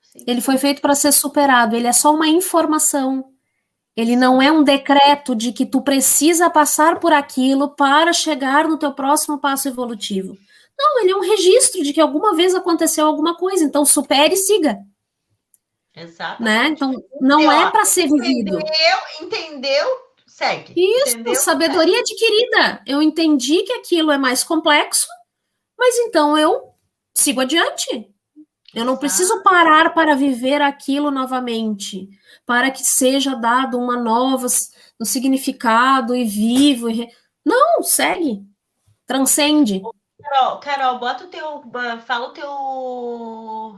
Sim. Ele foi feito para ser superado, ele é só uma informação. Ele não é um decreto de que tu precisa passar por aquilo para chegar no teu próximo passo evolutivo. Não, ele é um registro de que alguma vez aconteceu alguma coisa, então supere e siga. Né? Exatamente. Então, não é para ser entendeu, vivido. Entendeu, segue. Isso, Entendeu, sabedoria adquirida. Eu entendi que aquilo é mais complexo, mas então eu sigo adiante. Eu não preciso parar para viver aquilo novamente, para que seja dado uma nova um significado e vivo. Não, segue, transcende. Carol, bota o teu, fala o teu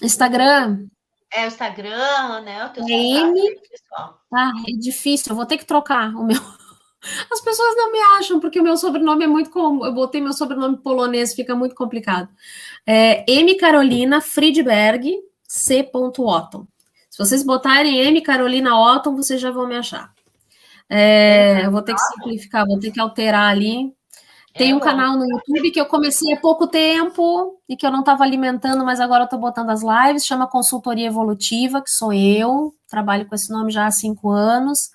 Instagram. É o Instagram, né? O teu M. contato pessoal. Ah, é difícil, eu vou ter que trocar o meu. As pessoas não me acham, porque o meu sobrenome é muito comum. Eu botei meu sobrenome polonês, fica muito complicado. M. Carolina Friedberg, C. Otton. Se vocês botarem M. Carolina Otton, vocês já vão me achar. Eu vou ter que simplificar, vou ter que alterar ali. Tem um canal no YouTube que eu comecei há pouco tempo e que eu não estava alimentando, mas agora eu estou botando as lives, chama Consultoria Evolutiva, que sou eu, trabalho com esse nome já há 5 anos.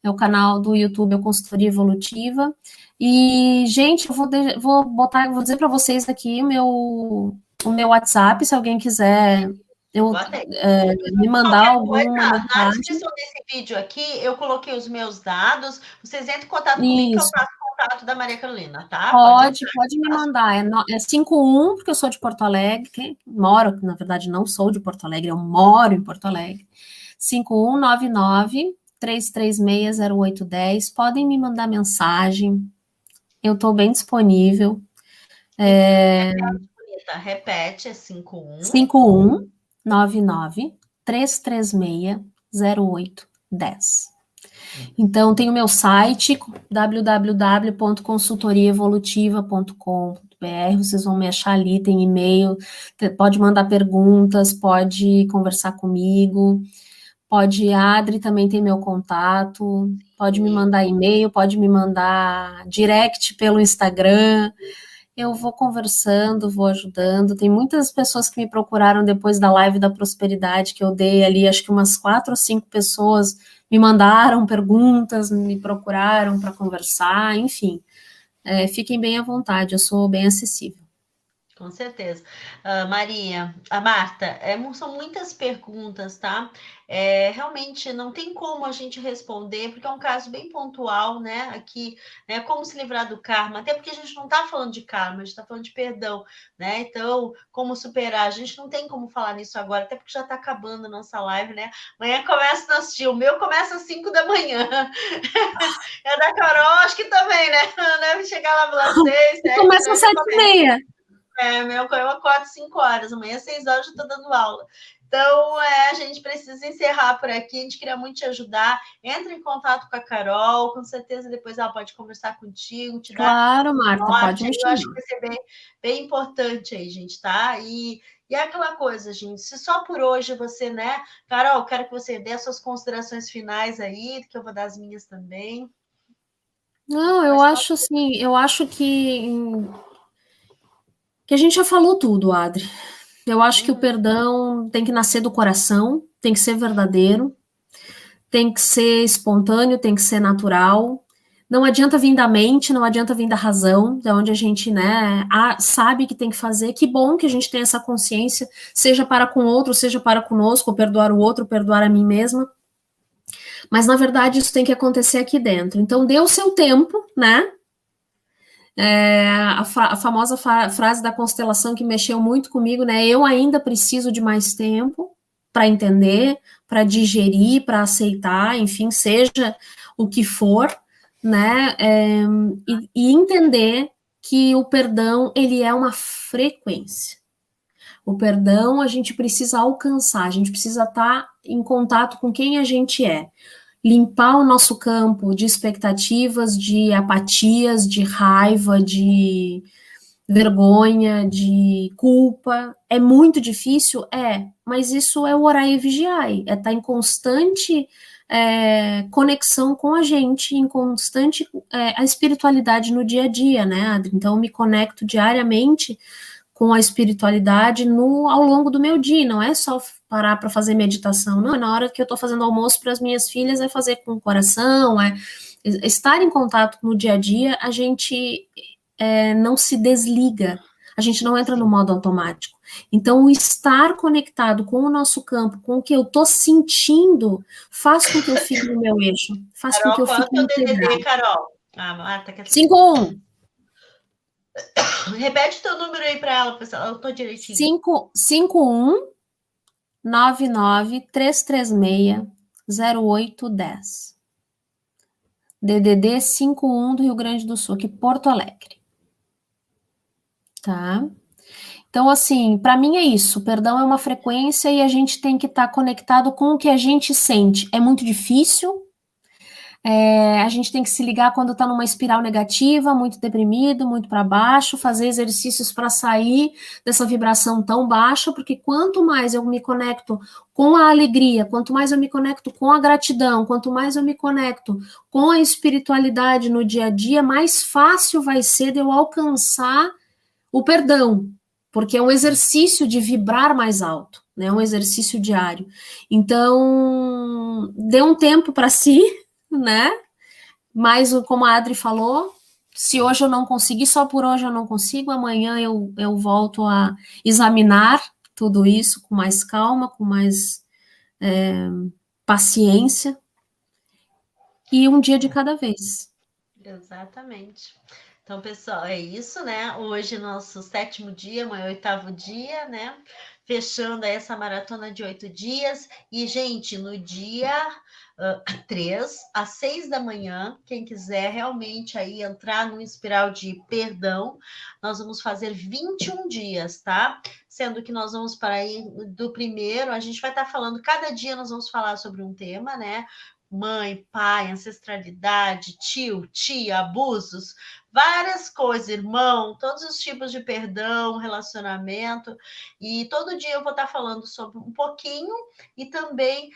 É o canal do YouTube, é Consultoria Evolutiva. E, gente, eu vou dizer para vocês aqui o meu WhatsApp, se alguém quiser me mandar alguma mensagem. Na descrição desse vídeo aqui, eu coloquei os meus dados. Vocês entram em contato comigo, que eu faço contato da Maria Carolina, tá? Pode me mandar. É 51, porque eu sou de Porto Alegre. Moro, na verdade, não sou de Porto Alegre, eu moro em Porto Alegre. 5199-336-0810. Podem me mandar mensagem. Eu estou bem disponível. Repete, é 5199-336-0810. Então, tem o meu site, www.consultoriaevolutiva.com.br. Vocês vão me achar ali, tem e-mail, pode mandar perguntas, pode conversar comigo. A Adri também tem meu contato, pode me mandar e-mail, pode me mandar direct pelo Instagram. Eu vou conversando, vou ajudando. Tem muitas pessoas que me procuraram depois da live da prosperidade que eu dei ali, acho que umas 4 ou 5 pessoas me mandaram perguntas, me procuraram para conversar, enfim. Fiquem bem à vontade, eu sou bem acessível. Com certeza. Maria, a Marta, são muitas perguntas, tá? Realmente não tem como a gente responder, porque é um caso bem pontual, né? Aqui, né? Como se livrar do karma, até porque a gente não está falando de karma, a gente está falando de perdão, né? Então, como superar? A gente não tem como falar nisso agora, até porque já está acabando a nossa live, né? Amanhã começa o nosso dia, o meu começa às 5 da manhã. É da Carol, acho que também, né? Deve chegar lá pelas 6, 7. Começa às 7h30. Eu acordo 5 horas, amanhã 6 horas eu estou dando aula. Então, a gente precisa encerrar por aqui, a gente queria muito te ajudar. Entra em contato com a Carol, com certeza depois ela pode conversar contigo, te dar... Claro, Marta, pode me chamar. Eu acho que vai ser bem importante aí, gente, tá? E é aquela coisa, gente, se só por hoje você, né? Carol, quero que você dê as suas considerações finais aí, que eu vou dar as minhas também. Não, eu acho assim, que a gente já falou tudo, Adri. Eu acho que o perdão tem que nascer do coração, tem que ser verdadeiro, tem que ser espontâneo, tem que ser natural. Não adianta vir da mente, não adianta vir da razão, de onde a gente, né, sabe que tem que fazer. Que bom que a gente tem essa consciência, seja para com o outro, seja para conosco, perdoar o outro, perdoar a mim mesma. Mas, na verdade, isso tem que acontecer aqui dentro. Então, dê o seu tempo, né? A famosa frase da constelação que mexeu muito comigo, né? Eu ainda preciso de mais tempo para entender, para digerir, para aceitar, enfim, seja o que for, né? E entender que o perdão, ele é uma frequência. O perdão a gente precisa alcançar, a gente precisa estar em contato com quem a gente é. Limpar o nosso campo de expectativas, de apatias, de raiva, de vergonha, de culpa. É muito difícil? Mas isso é o orar e vigiar, é estar em constante conexão com a gente, em constante a espiritualidade no dia a dia, né, Adri? Então, eu me conecto diariamente com a espiritualidade ao longo do meu dia, não é só parar para fazer meditação, não, é na hora que eu estou fazendo almoço para as minhas filhas, é fazer com o coração, estar em contato no dia a dia, a gente não se desliga, a gente não entra no modo automático. Então, o estar conectado com o nosso campo, com o que eu estou sentindo, faz com que eu fique no meu eixo, faz Carol, com que eu qual é fique o teu DDD, integrado. Carol? Ah, Marta quer saber. 51. Repete o teu número aí para ela, pessoal. Eu tô direitinho. 51 99336-0810. DDD 51 do Rio Grande do Sul, aqui Porto Alegre. Tá? Então, assim, para mim é isso. Perdão é uma frequência e a gente tem que estar conectado com o que a gente sente. É muito difícil. A gente tem que se ligar quando está numa espiral negativa, muito deprimido, muito para baixo, fazer exercícios para sair dessa vibração tão baixa, porque quanto mais eu me conecto com a alegria, quanto mais eu me conecto com a gratidão, quanto mais eu me conecto com a espiritualidade no dia a dia, mais fácil vai ser de eu alcançar o perdão, porque é um exercício de vibrar mais alto, né? Um exercício diário. Então, dê um tempo para si, né? Mas, como a Adri falou, se hoje eu não conseguir, só por hoje eu não consigo, amanhã eu volto a examinar tudo isso com mais calma, com mais paciência, e um dia de cada vez. Exatamente. Então, pessoal, é isso, né? Hoje nosso 7º dia, amanhã 8º dia, né? Fechando essa maratona de 8 dias. E, gente, no dia 3, às 6 da manhã, quem quiser realmente aí entrar num espiral de perdão, nós vamos fazer 21 dias, tá? Sendo que nós vamos para aí do primeiro, a gente vai estar falando, cada dia nós vamos falar sobre um tema, né? Mãe, pai, ancestralidade, tio, tia, abusos, várias coisas, irmão, todos os tipos de perdão, relacionamento, e todo dia eu vou estar falando sobre um pouquinho e também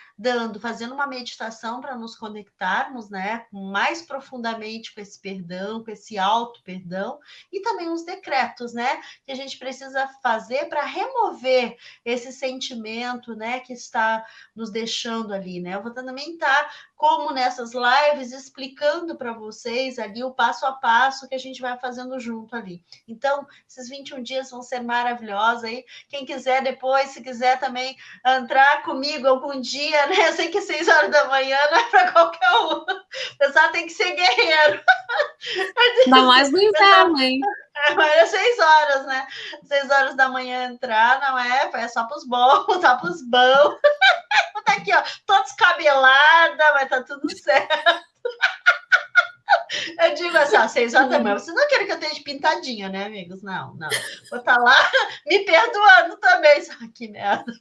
fazendo uma meditação para nos conectarmos, né, mais profundamente com esse perdão, com esse auto perdão, e também os decretos, né, que a gente precisa fazer para remover esse sentimento, né, que está nos deixando ali, né, eu vou também estar, como nessas lives, explicando para vocês ali o passo a passo que a gente vai fazendo junto ali. Então, esses 21 dias vão ser maravilhosos aí. Quem quiser depois, se quiser também entrar comigo algum dia, né? Eu sei que 6 horas da manhã não é para qualquer um. O pessoal tem que ser guerreiro. Ainda mais no inverno, hein? Mas é 6 horas, né? 6 horas da manhã entrar, não é só para os bons, só para os bons. Tá aqui, ó, tô descabelada, mas tá tudo certo. Eu digo assim, ó, 6 horas da manhã. Vocês não querem que eu esteja pintadinha, né, amigos? Não, não. Vou estar lá me perdoando também. Que merda.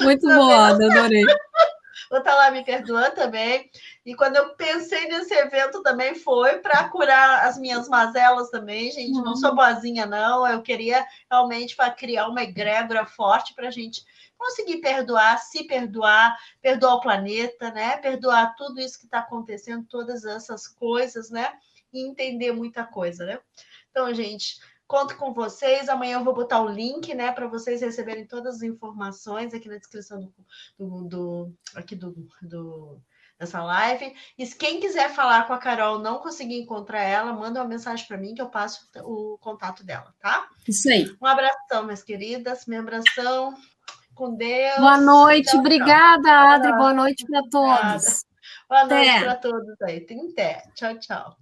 Muito boa, adorei. Vou estar lá me perdoando também. E quando eu pensei nesse evento também foi para curar as minhas mazelas também, gente. Não sou boazinha, não. Eu queria realmente para criar uma egrégora forte para a gente conseguir perdoar, se perdoar, perdoar o planeta, né? Perdoar tudo isso que está acontecendo, todas essas coisas, né? E entender muita coisa, né? Então, gente, conto com vocês. Amanhã eu vou botar o link, né, para vocês receberem todas as informações aqui na descrição dessa live. E quem quiser falar com a Carol, não conseguir encontrar ela, manda uma mensagem para mim que eu passo o contato dela, tá? Isso aí. Um abração, minhas queridas. Minha abração. Com Deus. Boa noite, tchau, obrigada, tchau. Adri. Boa noite para todos. Boa noite para todos aí. Até. Tchau, tchau.